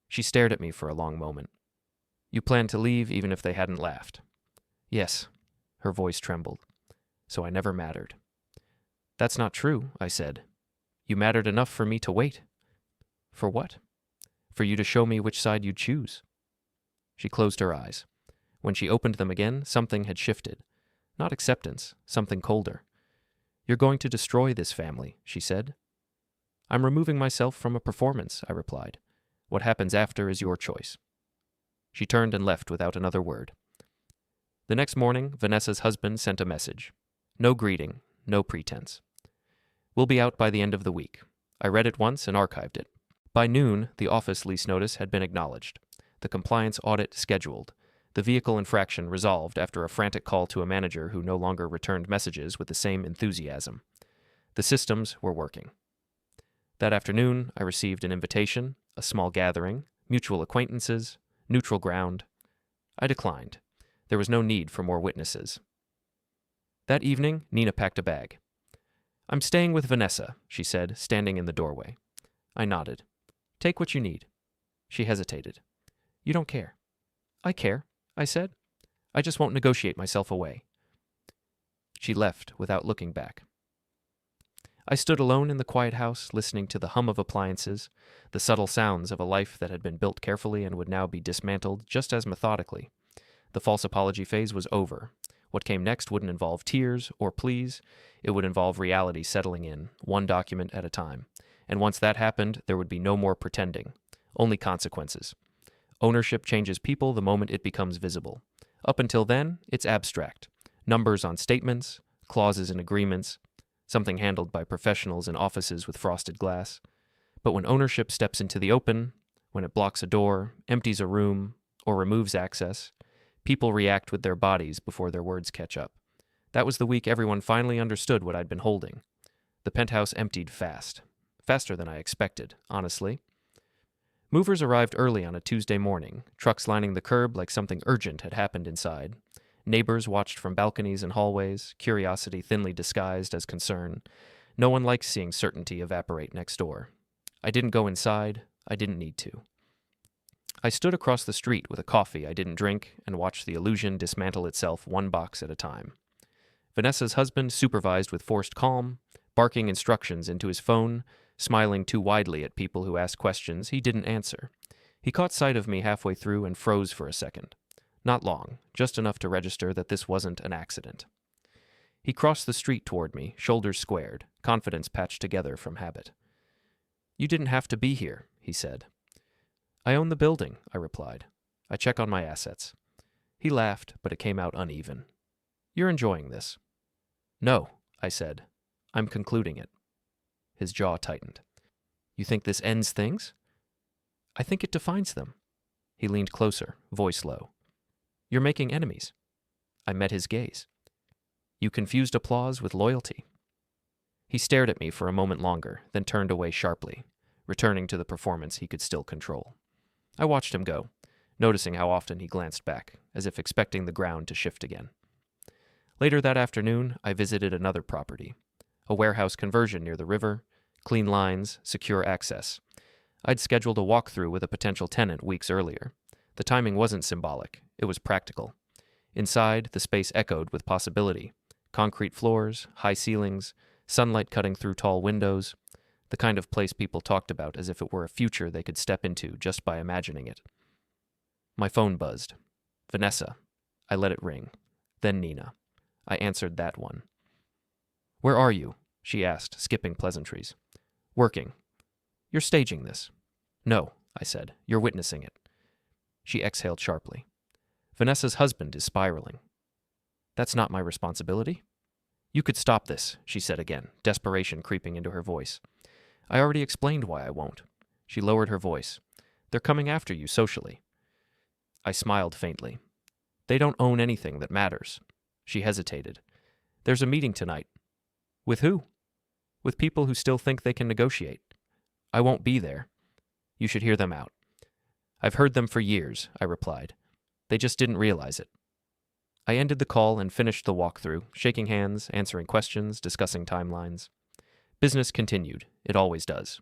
She stared at me for a long moment. You planned to leave even if they hadn't laughed. Yes, her voice trembled. So I never mattered. That's not true, I said. You mattered enough for me to wait. For what? For you to show me which side you'd choose. She closed her eyes. When she opened them again, something had shifted. Not acceptance, something colder. You're going to destroy this family, she said. I'm removing myself from a performance, I replied. What happens after is your choice. She turned and left without another word. The next morning, Vanessa's husband sent a message. No greeting, no pretense. We'll be out by the end of the week. I read it once and archived it. By noon, the office lease notice had been acknowledged, the compliance audit scheduled, the vehicle infraction resolved after a frantic call to a manager who no longer returned messages with the same enthusiasm. The systems were working. That afternoon, I received an invitation, a small gathering, mutual acquaintances, neutral ground. I declined. There was no need for more witnesses. That evening, Nina packed a bag. I'm staying with Vanessa, she said, standing in the doorway. I nodded. Take what you need. She hesitated. You don't care. I care, I said. I just won't negotiate myself away. She left without looking back. I stood alone in the quiet house, listening to the hum of appliances, the subtle sounds of a life that had been built carefully and would now be dismantled just as methodically. The false apology phase was over. What came next wouldn't involve tears or pleas. It would involve reality settling in, one document at a time. And once that happened, there would be no more pretending, only consequences. Ownership changes people the moment it becomes visible. Up until then, it's abstract. Numbers on statements, clauses in agreements, something handled by professionals in offices with frosted glass. But when ownership steps into the open, when it blocks a door, empties a room, or removes access, people react with their bodies before their words catch up. That was the week everyone finally understood what I'd been holding. The penthouse emptied fast. Faster than I expected, honestly. Movers arrived early on a Tuesday morning, trucks lining the curb like something urgent had happened inside. Neighbors watched from balconies and hallways, curiosity thinly disguised as concern. No one likes seeing certainty evaporate next door. I didn't go inside. I didn't need to. I stood across the street with a coffee I didn't drink and watched the illusion dismantle itself one box at a time. Vanessa's husband supervised with forced calm, barking instructions into his phone, smiling too widely at people who asked questions he didn't answer. He caught sight of me halfway through and froze for a second. Not long, just enough to register that this wasn't an accident. He crossed the street toward me, shoulders squared, confidence patched together from habit. You didn't have to be here, he said. I own the building, I replied. I check on my assets. He laughed, but it came out uneven. You're enjoying this. No, I said. I'm concluding it. His jaw tightened. You think this ends things? I think it defines them. He leaned closer, voice low. You're making enemies. I met his gaze. You confused applause with loyalty. He stared at me for a moment longer, then turned away sharply, returning to the performance he could still control. I watched him go, noticing how often he glanced back, as if expecting the ground to shift again. Later that afternoon, I visited another property. A warehouse conversion near the river, clean lines, secure access. I'd scheduled a walkthrough with a potential tenant weeks earlier. The timing wasn't symbolic, it was practical. Inside, the space echoed with possibility. Concrete floors, high ceilings, sunlight cutting through tall windows, the kind of place people talked about as if it were a future they could step into just by imagining it. My phone buzzed. Vanessa. I let it ring. Then Nina. I answered that one. Where are you? She asked, skipping pleasantries. Working. You're staging this. No, I said. You're witnessing it. She exhaled sharply. Vanessa's husband is spiraling. That's not my responsibility. You could stop this, she said again, desperation creeping into her voice. I already explained why I won't. She lowered her voice. They're coming after you socially. I smiled faintly. They don't own anything that matters. She hesitated. There's a meeting tonight. With who? With people who still think they can negotiate. I won't be there. You should hear them out. I've heard them for years, I replied. They just didn't realize it. I ended the call and finished the walkthrough, shaking hands, answering questions, discussing timelines. Business continued. It always does.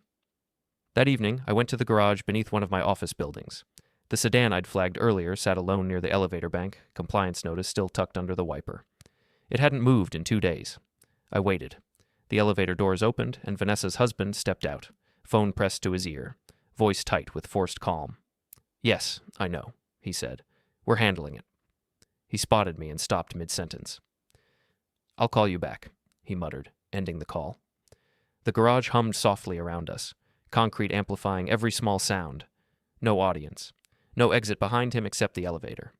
That evening, I went to the garage beneath one of my office buildings. The sedan I'd flagged earlier sat alone near the elevator bank, compliance notice still tucked under the wiper. It hadn't moved in 2 days. I waited. The elevator doors opened, and Vanessa's husband stepped out, phone pressed to his ear, voice tight with forced calm. "Yes, I know," he said. "We're handling it." He spotted me and stopped mid-sentence. "I'll call you back," he muttered, ending the call. The garage hummed softly around us, concrete amplifying every small sound. No audience. No exit behind him except the elevator.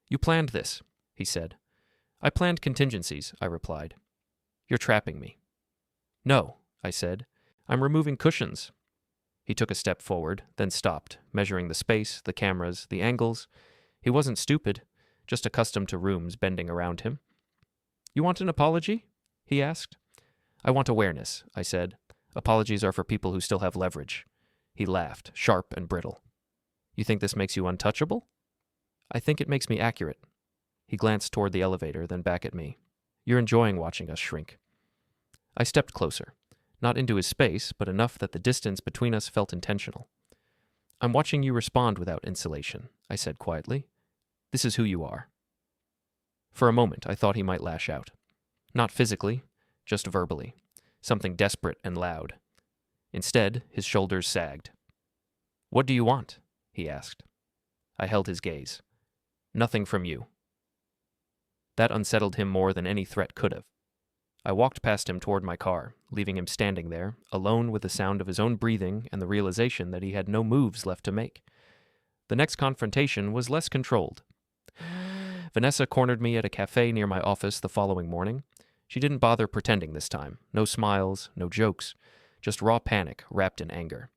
"You planned this," he said. "I planned contingencies," I replied. "You're trapping me." "No," I said. "I'm removing cushions." He took a step forward, then stopped, measuring the space, the cameras, the angles. He wasn't stupid, just accustomed to rooms bending around him. "You want an apology?" he asked. "I want awareness," I said. "Apologies are for people who still have leverage." He laughed, sharp and brittle. "You think this makes you untouchable?" "I think it makes me accurate." He glanced toward the elevator, then back at me. "You're enjoying watching us shrink." I stepped closer, not into his space, but enough that the distance between us felt intentional. "I'm watching you respond without insulation," I said quietly. "This is who you are." For a moment, I thought he might lash out. Not physically, just verbally, something desperate and loud. Instead, his shoulders sagged. "What do you want?" he asked. I held his gaze. "Nothing from you." That unsettled him more than any threat could have. I walked past him toward my car, leaving him standing there, alone with the sound of his own breathing and the realization that he had no moves left to make. The next confrontation was less controlled. Vanessa cornered me at a cafe near my office the following morning. She didn't bother pretending this time. No smiles, no jokes, just raw panic wrapped in anger.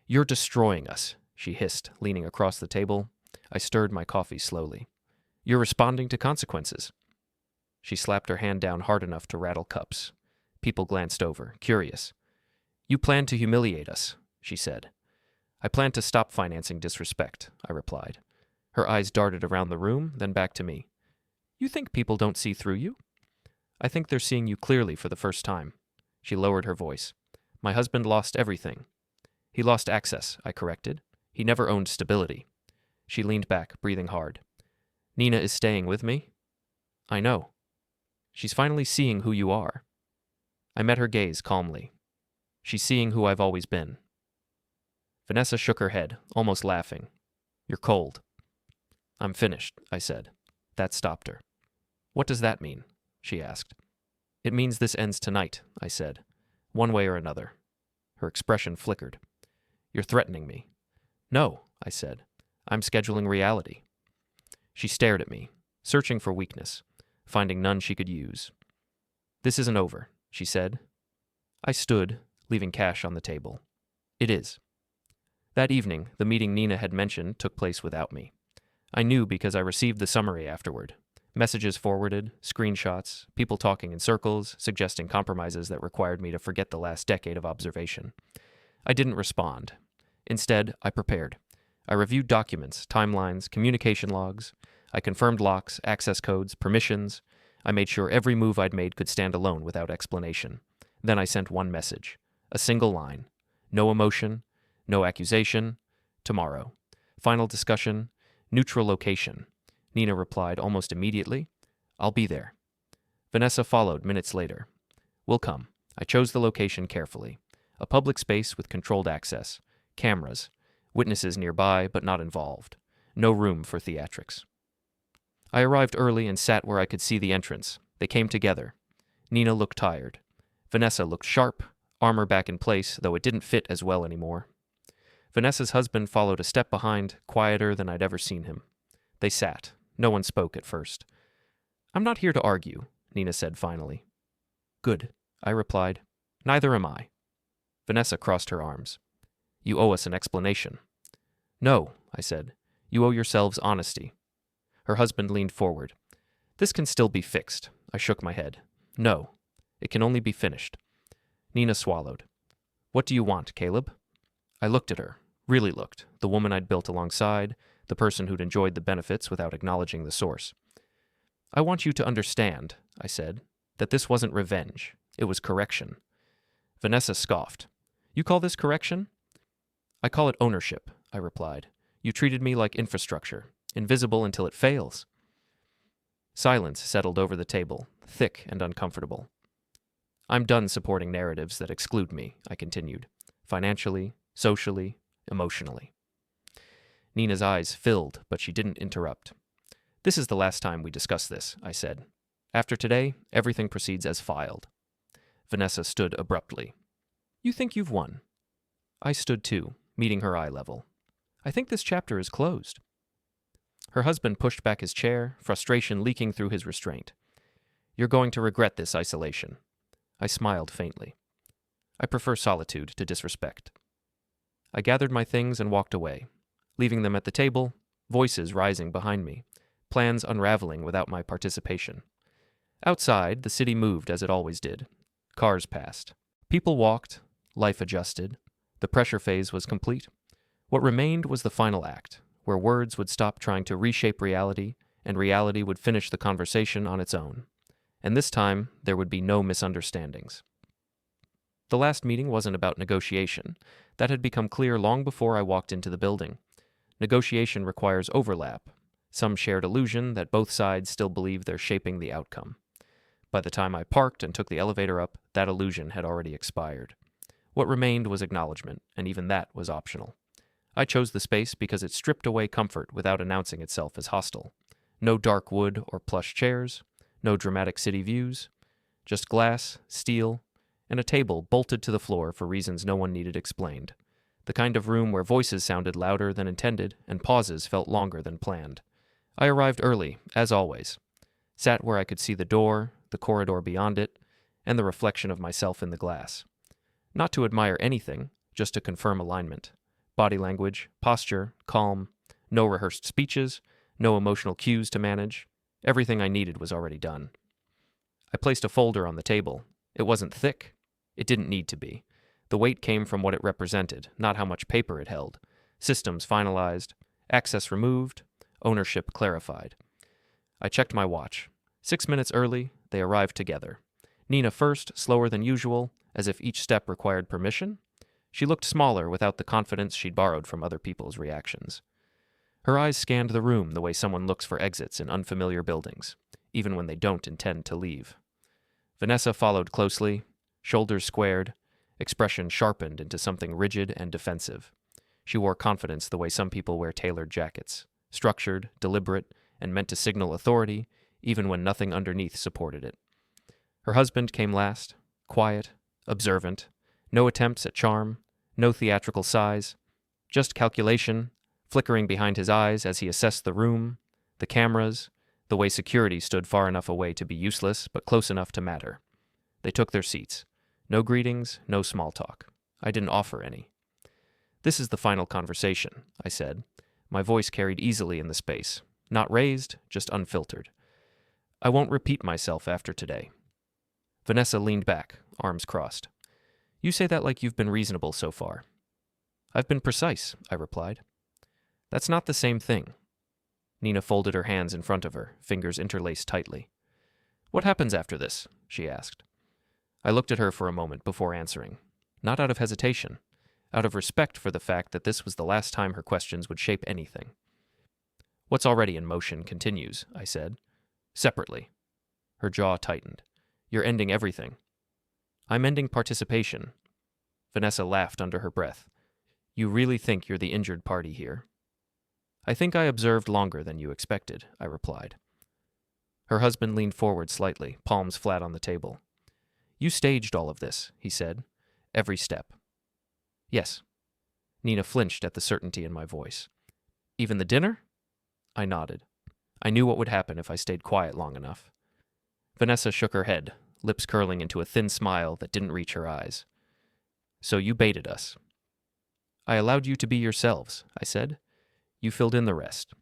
"You're destroying us," she hissed, leaning across the table. I stirred my coffee slowly. "You're responding to consequences." She slapped her hand down hard enough to rattle cups. People glanced over, curious. "You plan to humiliate us," she said. "I plan to stop financing disrespect," I replied. Her eyes darted around the room, then back to me. "You think people don't see through you?" "I think they're seeing you clearly for the first time." She lowered her voice. "My husband lost everything." "He lost access," I corrected. "He never owned stability." She leaned back, breathing hard. "Nina is staying with me?" "I know." "She's finally seeing who you are." I met her gaze calmly. "She's seeing who I've always been." Vanessa shook her head, almost laughing. "You're cold." "I'm finished," I said. That stopped her. "What does that mean?" she asked. "It means this ends tonight," I said. "One way or another." Her expression flickered. "You're threatening me." "No," I said. "I'm scheduling reality." She stared at me, searching for weakness, finding none she could use. "This isn't over," she said. I stood, leaving cash on the table. "It is." That evening, the meeting Nina had mentioned took place without me. I knew because I received the summary afterward. Messages forwarded, screenshots, people talking in circles, suggesting compromises that required me to forget the last decade of observation. I didn't respond. Instead, I prepared. I reviewed documents, timelines, communication logs. I confirmed locks, access codes, permissions. I made sure every move I'd made could stand alone without explanation. Then I sent one message. A single line. No emotion. No accusation. Tomorrow. Final discussion. Neutral location. Nina replied almost immediately. "I'll be there." Vanessa followed minutes later. "We'll come." I chose the location carefully. A public space with controlled access. Cameras. Witnesses nearby, but not involved. No room for theatrics. I arrived early and sat where I could see the entrance. They came together. Nina looked tired. Vanessa looked sharp, armor back in place, though it didn't fit as well anymore. Vanessa's husband followed a step behind, quieter than I'd ever seen him. They sat. No one spoke at first. "I'm not here to argue," Nina said finally. "Good," I replied. "Neither am I." Vanessa crossed her arms. "You owe us an explanation." "No," I said. "You owe yourselves honesty." Her husband leaned forward. "This can still be fixed." I shook my head. "No, it can only be finished." Nina swallowed. "What do you want, Caleb?" I looked at her, really looked, the woman I'd built alongside, the person who'd enjoyed the benefits without acknowledging the source. "I want you to understand," I said, "that this wasn't revenge. It was correction." Vanessa scoffed. "You call this correction?" "I call it ownership," I replied. You treated me like infrastructure, invisible until it fails. Silence settled over the table, thick and uncomfortable. I'm done supporting narratives that exclude me, I continued, financially, socially, emotionally. Nina's eyes filled, but she didn't interrupt. This is the last time we discuss this, I said. After today, everything proceeds as filed. Vanessa stood abruptly. You think you've won? I stood too, meeting her eye level. I think this chapter is closed. Her husband pushed back his chair, frustration leaking through his restraint. You're going to regret this isolation. I smiled faintly. I prefer solitude to disrespect. I gathered my things and walked away, leaving them at the table, voices rising behind me, plans unraveling without my participation. Outside, the city moved as it always did. Cars passed. People walked. Life adjusted. The pressure phase was complete. What remained was the final act, where words would stop trying to reshape reality, and reality would finish the conversation on its own. And this time, there would be no misunderstandings. The last meeting wasn't about negotiation. That had become clear long before I walked into the building. Negotiation requires overlap, some shared illusion that both sides still believe they're shaping the outcome. By the time I parked and took the elevator up, that illusion had already expired. What remained was acknowledgement, and even that was optional. I chose the space because it stripped away comfort without announcing itself as hostile. No dark wood or plush chairs, no dramatic city views, just glass, steel, and a table bolted to the floor for reasons no one needed explained. The kind of room where voices sounded louder than intended and pauses felt longer than planned. I arrived early, as always. Sat where I could see the door, the corridor beyond it, and the reflection of myself in the glass. Not to admire anything, just to confirm alignment. Body language, posture, calm, no rehearsed speeches, no emotional cues to manage. Everything I needed was already done. I placed a folder on the table. It wasn't thick. It didn't need to be. The weight came from what it represented, not how much paper it held. Systems finalized, access removed, ownership clarified. I checked my watch. 6 minutes early, they arrived together. Nina first, slower than usual, as if each step required permission. She looked smaller without the confidence she'd borrowed from other people's reactions. Her eyes scanned the room the way someone looks for exits in unfamiliar buildings, even when they don't intend to leave. Vanessa followed closely, shoulders squared, expression sharpened into something rigid and defensive. She wore confidence the way some people wear tailored jackets, structured, deliberate, and meant to signal authority, even when nothing underneath supported it. Her husband came last, quiet, observant, no attempts at charm, no theatrical size, just calculation, flickering behind his eyes as he assessed the room, the cameras, the way security stood far enough away to be useless but close enough to matter. They took their seats. No greetings, no small talk. I didn't offer any. This is the final conversation, I said. My voice carried easily in the space. Not raised, just unfiltered. I won't repeat myself after today. Vanessa leaned back, arms crossed. You say that like you've been reasonable so far. I've been precise, I replied. That's not the same thing. Nina folded her hands in front of her, fingers interlaced tightly. What happens after this? She asked. I looked at her for a moment before answering, not out of hesitation, out of respect for the fact that this was the last time her questions would shape anything. What's already in motion continues, I said. Separately. Her jaw tightened. You're ending everything. I'm ending participation. Vanessa laughed under her breath. You really think you're the injured party here? I think I observed longer than you expected, I replied. Her husband leaned forward slightly, palms flat on the table. You staged all of this, he said. Every step. Yes. Nina flinched at the certainty in my voice. Even the dinner? I nodded. I knew what would happen if I stayed quiet long enough. Vanessa shook her head, lips curling into a thin smile that didn't reach her eyes. So you baited us. I allowed you to be yourselves, I said. You filled in the rest.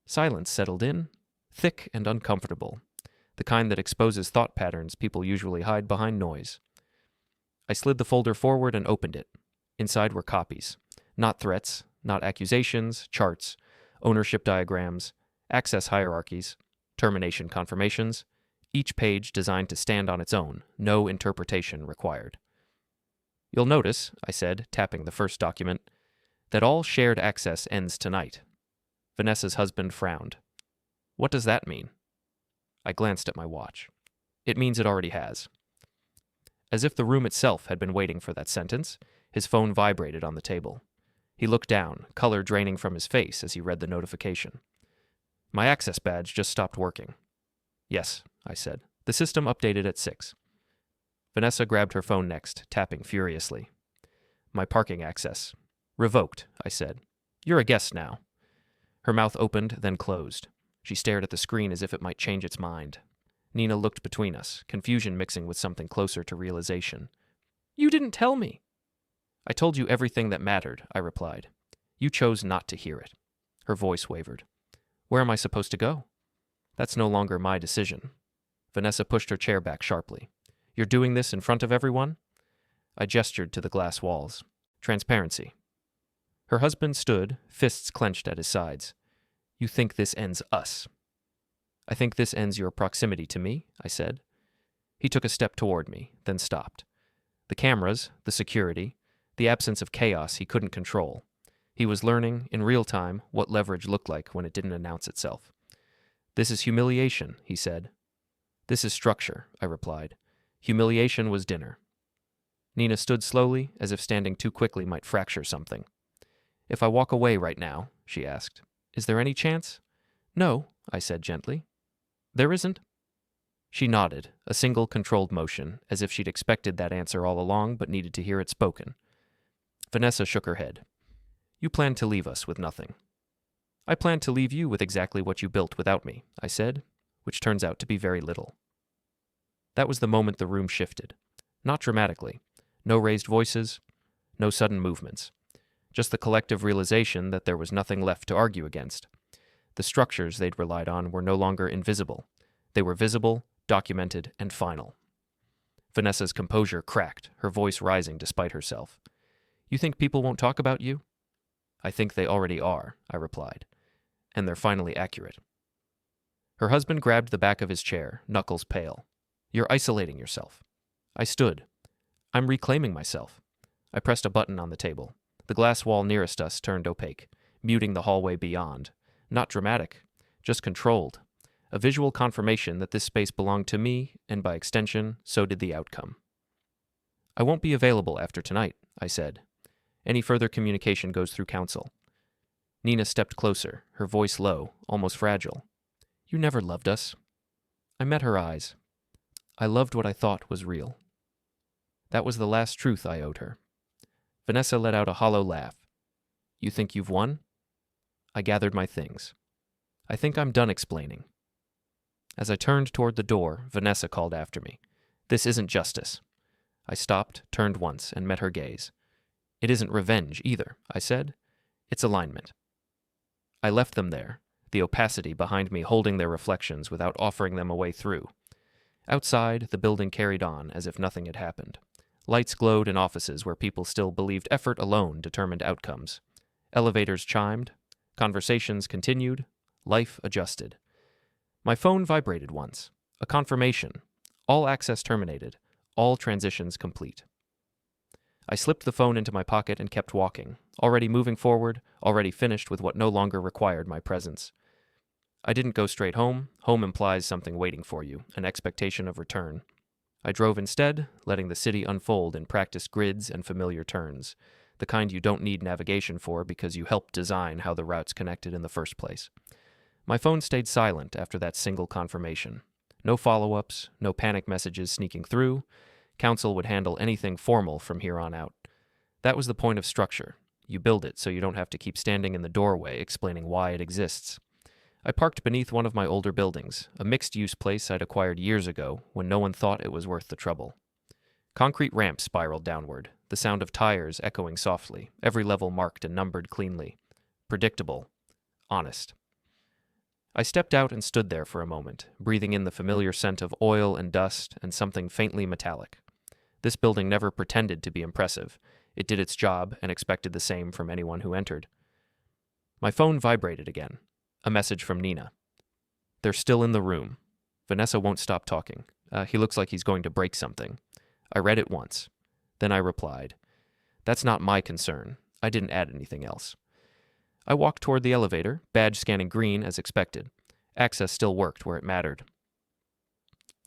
Silence settled in, thick and uncomfortable, the kind that exposes thought patterns people usually hide behind noise. I slid the folder forward and opened it. Inside were copies. Not threats, not accusations, charts, ownership diagrams, access hierarchies, termination confirmations, each page designed to stand on its own, no interpretation required. You'll notice, I said, tapping the first document, That all shared access ends tonight. Vanessa's husband frowned. What does that mean? I glanced at my watch. It means it already has. As if the room itself had been waiting for that sentence, his phone vibrated on the table. He looked down, color draining from his face as he read the notification. My access badge just stopped working. Yes, I said. The system updated at 6. Vanessa grabbed her phone next, tapping furiously. My parking access. Revoked, I said. You're a guest now. Her mouth opened, then closed. She stared at the screen as if it might change its mind. Nina looked between us, confusion mixing with something closer to realization. You didn't tell me. I told you everything that mattered, I replied. You chose not to hear it. Her voice wavered. Where am I supposed to go? That's no longer my decision. Vanessa pushed her chair back sharply. You're doing this in front of everyone? I gestured to the glass walls. Transparency. Her husband stood, fists clenched at his sides. You think this ends us. I think this ends your proximity to me, I said. He took a step toward me, then stopped. The cameras, the security, the absence of chaos he couldn't control. He was learning, in real time, what leverage looked like when it didn't announce itself. This is humiliation, he said. This is structure, I replied. Humiliation was dinner. Nina stood slowly, as if standing too quickly might fracture something. If I walk away right now, she asked, is there any chance? No, I said gently. There isn't. She nodded, a single controlled motion, as if she'd expected that answer all along but needed to hear it spoken. Vanessa shook her head. You plan to leave us with nothing. I plan to leave you with exactly what you built without me, I said, which turns out to be very little. That was the moment the room shifted. Not dramatically. No raised voices, no sudden movements. Just the collective realization that there was nothing left to argue against. The structures they'd relied on were no longer invisible. They were visible, documented, and final. Vanessa's composure cracked, her voice rising despite herself. You think people won't talk about you? I think they already are, I replied. And they're finally accurate. Her husband grabbed the back of his chair, knuckles pale. You're isolating yourself. I stood. I'm reclaiming myself. I pressed a button on the table. The glass wall nearest us turned opaque, muting the hallway beyond. Not dramatic, just controlled. A visual confirmation that this space belonged to me, and by extension, so did the outcome. I won't be available after tonight, I said. Any further communication goes through counsel. Nina stepped closer, her voice low, almost fragile. You never loved us. I met her eyes. I loved what I thought was real. That was the last truth I owed her. Vanessa let out a hollow laugh. You think you've won? I gathered my things. I think I'm done explaining. As I turned toward the door, Vanessa called after me. This isn't justice. I stopped, turned once, and met her gaze. It isn't revenge either, I said. It's alignment. I left them there, the opacity behind me holding their reflections without offering them a way through. Outside, the building carried on as if nothing had happened. Lights glowed in offices where people still believed effort alone determined outcomes. Elevators chimed. Conversations continued. Life adjusted. My phone vibrated once. A confirmation. All access terminated. All transitions complete. I slipped the phone into my pocket and kept walking, already moving forward, already finished with what no longer required my presence. I didn't go straight home. Home implies something waiting for you, an expectation of return. I drove instead, letting the city unfold in practiced grids and familiar turns, the kind you don't need navigation for because you helped design how the routes connected in the first place. My phone stayed silent after that single confirmation. No follow-ups, no panic messages sneaking through. Council would handle anything formal from here on out. That was the point of structure. You build it so you don't have to keep standing in the doorway explaining why it exists. I parked beneath one of my older buildings, a mixed-use place I'd acquired years ago when no one thought it was worth the trouble. Concrete ramps spiraled downward, the sound of tires echoing softly, every level marked and numbered cleanly. Predictable. Honest. I stepped out and stood there for a moment, breathing in the familiar scent of oil and dust and something faintly metallic. This building never pretended to be impressive. It did its job and expected the same from anyone who entered. My phone vibrated again. A message from Nina. They're still in the room. Vanessa won't stop talking. He looks like he's going to break something. I read it once. Then I replied, That's not my concern. I didn't add anything else. I walked toward the elevator, badge scanning green as expected. Access still worked where it mattered.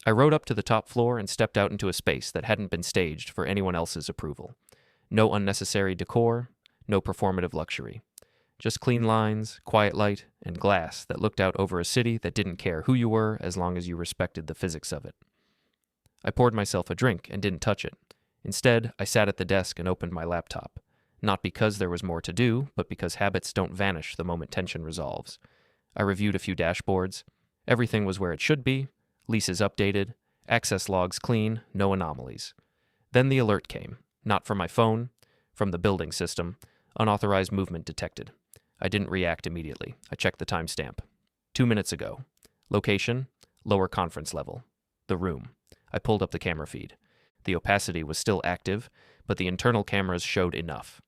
I rode up to the top floor and stepped out into a space that hadn't been staged for anyone else's approval. No unnecessary decor, no performative luxury. Just clean lines, quiet light, and glass that looked out over a city that didn't care who you were as long as you respected the physics of it. I poured myself a drink and didn't touch it. Instead, I sat at the desk and opened my laptop. Not because there was more to do, but because habits don't vanish the moment tension resolves. I reviewed a few dashboards. Everything was where it should be. Leases updated. Access logs clean. No anomalies. Then the alert came. Not from my phone. From the building system. Unauthorized movement detected. I didn't react immediately. I checked the timestamp. 2 minutes ago. Location, lower conference level. The room. I pulled up the camera feed. The opacity was still active, but the internal cameras showed enough.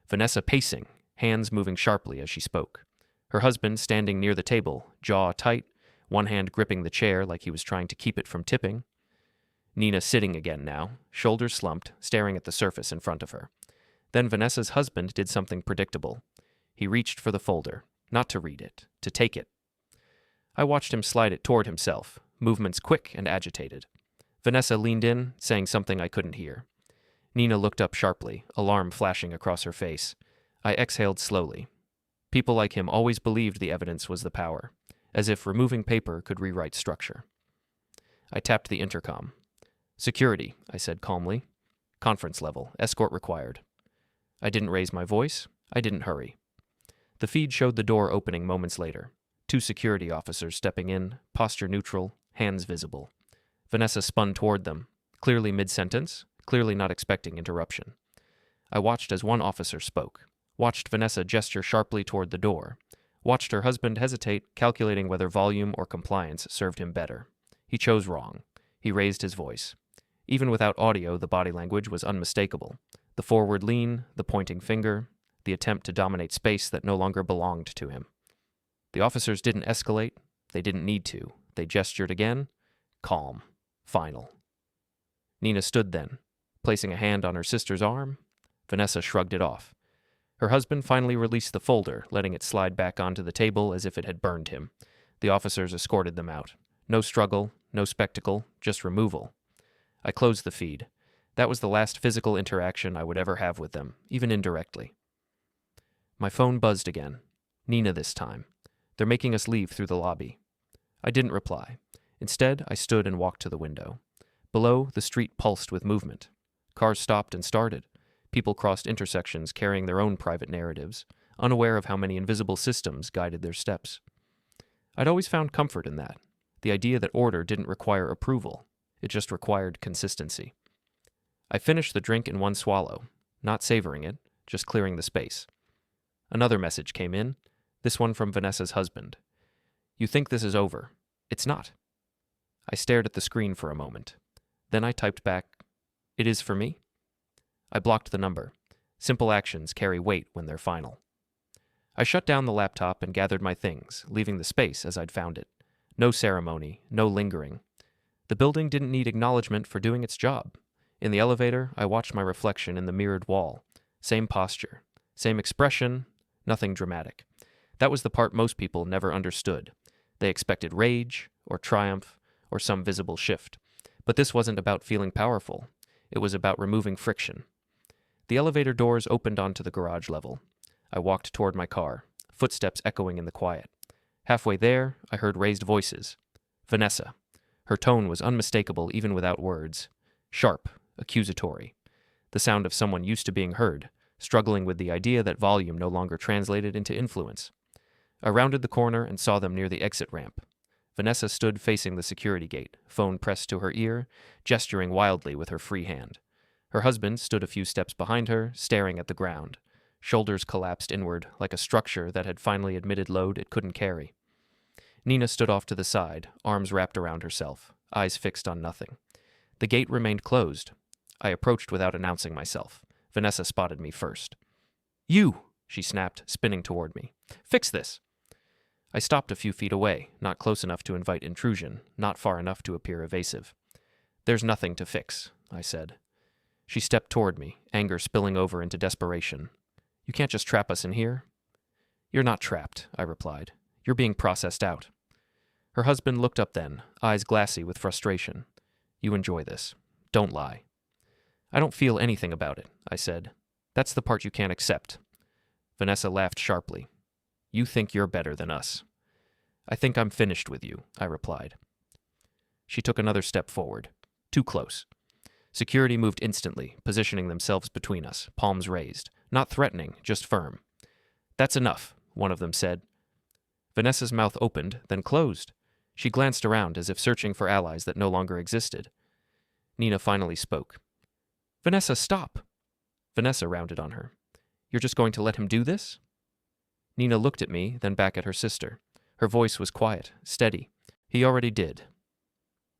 Vanessa pacing, hands moving sharply as she spoke. Her husband standing near the table, jaw tight, one hand gripping the chair like he was trying to keep it from tipping. Nina sitting again now, shoulders slumped, staring at the surface in front of her. Then Vanessa's husband did something predictable. He reached for the folder, not to read it, to take it. I watched him slide it toward himself, movements quick and agitated. Vanessa leaned in, saying something I couldn't hear. Nina looked up sharply, alarm flashing across her face. I exhaled slowly. People like him always believed the evidence was the power, as if removing paper could rewrite structure. I tapped the intercom. Security, I said calmly. Conference level, escort required. I didn't raise my voice. I didn't hurry. The feed showed the door opening moments later. 2 security officers stepping in, posture neutral, hands visible. Vanessa spun toward them, clearly mid-sentence, clearly not expecting interruption. I watched as one officer spoke, watched Vanessa gesture sharply toward the door, watched her husband hesitate, calculating whether volume or compliance served him better. He chose wrong. He raised his voice. Even without audio, the body language was unmistakable. The forward lean, the pointing finger, the attempt to dominate space that no longer belonged to him. The officers didn't escalate. They didn't need to. They gestured again. Calm. Final. Nina stood then, placing a hand on her sister's arm. Vanessa shrugged it off. Her husband finally released the folder, letting it slide back onto the table as if it had burned him. The officers escorted them out. No struggle, no spectacle, just removal. I closed the feed. That was the last physical interaction I would ever have with them, even indirectly. My phone buzzed again. Nina this time. They're making us leave through the lobby. I didn't reply. Instead, I stood and walked to the window. Below, the street pulsed with movement. Cars stopped and started. People crossed intersections carrying their own private narratives, unaware of how many invisible systems guided their steps. I'd always found comfort in that. The idea that order didn't require approval. It just required consistency. I finished the drink in one swallow, not savoring it, just clearing the space. Another message came in, this one from Vanessa's husband. You think this is over. It's not. I stared at the screen for a moment. Then I typed back, it is for me? I blocked the number. Simple actions carry weight when they're final. I shut down the laptop and gathered my things, leaving the space as I'd found it. No ceremony, no lingering. The building didn't need acknowledgement for doing its job. In the elevator, I watched my reflection in the mirrored wall. Same posture, same expression, nothing dramatic. That was the part most people never understood. They expected rage, or triumph, or some visible shift. But this wasn't about feeling powerful. It was about removing friction. The elevator doors opened onto the garage level. I walked toward my car, footsteps echoing in the quiet. Halfway there, I heard raised voices. Vanessa. Her tone was unmistakable even without words. Sharp, accusatory. The sound of someone used to being heard, struggling with the idea that volume no longer translated into influence. I rounded the corner and saw them near the exit ramp. Vanessa stood facing the security gate, phone pressed to her ear, gesturing wildly with her free hand. Her husband stood a few steps behind her, staring at the ground. Shoulders collapsed inward, like a structure that had finally admitted load it couldn't carry. Nina stood off to the side, arms wrapped around herself, eyes fixed on nothing. The gate remained closed. I approached without announcing myself. Vanessa spotted me first. You, she snapped, spinning toward me. Fix this. I stopped a few feet away, not close enough to invite intrusion, not far enough to appear evasive. There's nothing to fix, I said. She stepped toward me, anger spilling over into desperation. You can't just trap us in here." "You're not trapped," I replied. "You're being processed out." Her husband looked up then, eyes glassy with frustration. "You enjoy this. Don't lie." "I don't feel anything about it," I said. "That's the part you can't accept." Vanessa laughed sharply. "You think you're better than us." "I think I'm finished with you," I replied. She took another step forward. Too close. Security moved instantly, positioning themselves between us, palms raised. Not threatening, just firm. "That's enough," one of them said. Vanessa's mouth opened, then closed. She glanced around as if searching for allies that no longer existed. Nina finally spoke. "Vanessa, stop!" Vanessa rounded on her. "You're just going to let him do this?" Nina looked at me, then back at her sister. Her voice was quiet, steady. "He already did."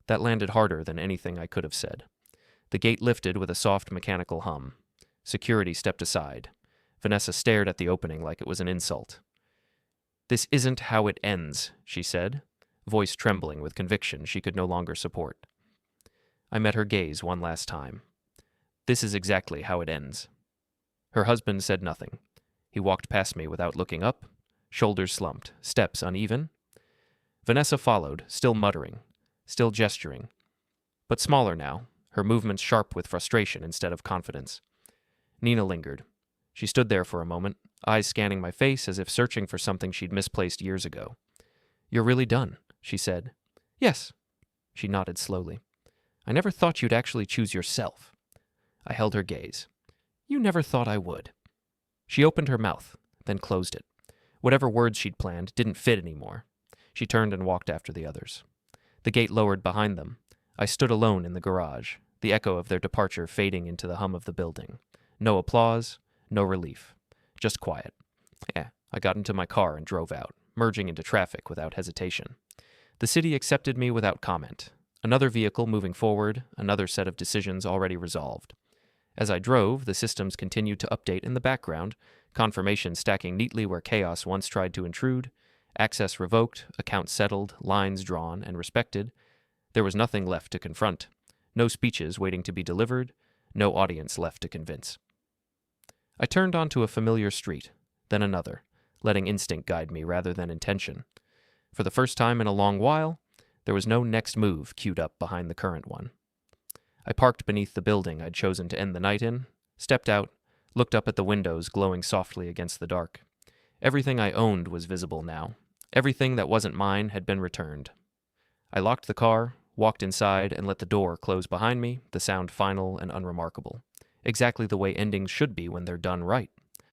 That landed harder than anything I could have said. The gate lifted with a soft mechanical hum. Security stepped aside. Vanessa stared at the opening like it was an insult. "This isn't how it ends," she said, voice trembling with conviction she could no longer support. I met her gaze one last time. "This is exactly how it ends." Her husband said nothing. He walked past me without looking up, shoulders slumped, steps uneven. Vanessa followed, still muttering, still gesturing, but smaller now, her movements sharp with frustration instead of confidence. Nina lingered. She stood there for a moment, eyes scanning my face as if searching for something she'd misplaced years ago. "You're really done," she said. "Yes." She nodded slowly. "I never thought you'd actually choose yourself." I held her gaze. "You never thought I would." She opened her mouth, then closed it. Whatever words she'd planned didn't fit anymore. She turned and walked after the others. The gate lowered behind them. I stood alone in the garage, the echo of their departure fading into the hum of the building. No applause, no relief. Just quiet. I got into my car and drove out, merging into traffic without hesitation. The city accepted me without comment. Another vehicle moving forward, another set of decisions already resolved. As I drove, the systems continued to update in the background, confirmation stacking neatly where chaos once tried to intrude, access revoked, accounts settled, lines drawn and respected. There was nothing left to confront, no speeches waiting to be delivered, no audience left to convince. I turned onto a familiar street, then another, letting instinct guide me rather than intention. For the first time in a long while, there was no next move queued up behind the current one. I parked beneath the building I'd chosen to end the night in, stepped out, looked up at the windows glowing softly against the dark. Everything I owned was visible now. Everything that wasn't mine had been returned. I locked the car, walked inside, and let the door close behind me, the sound final and unremarkable. Exactly the way endings should be when they're done right.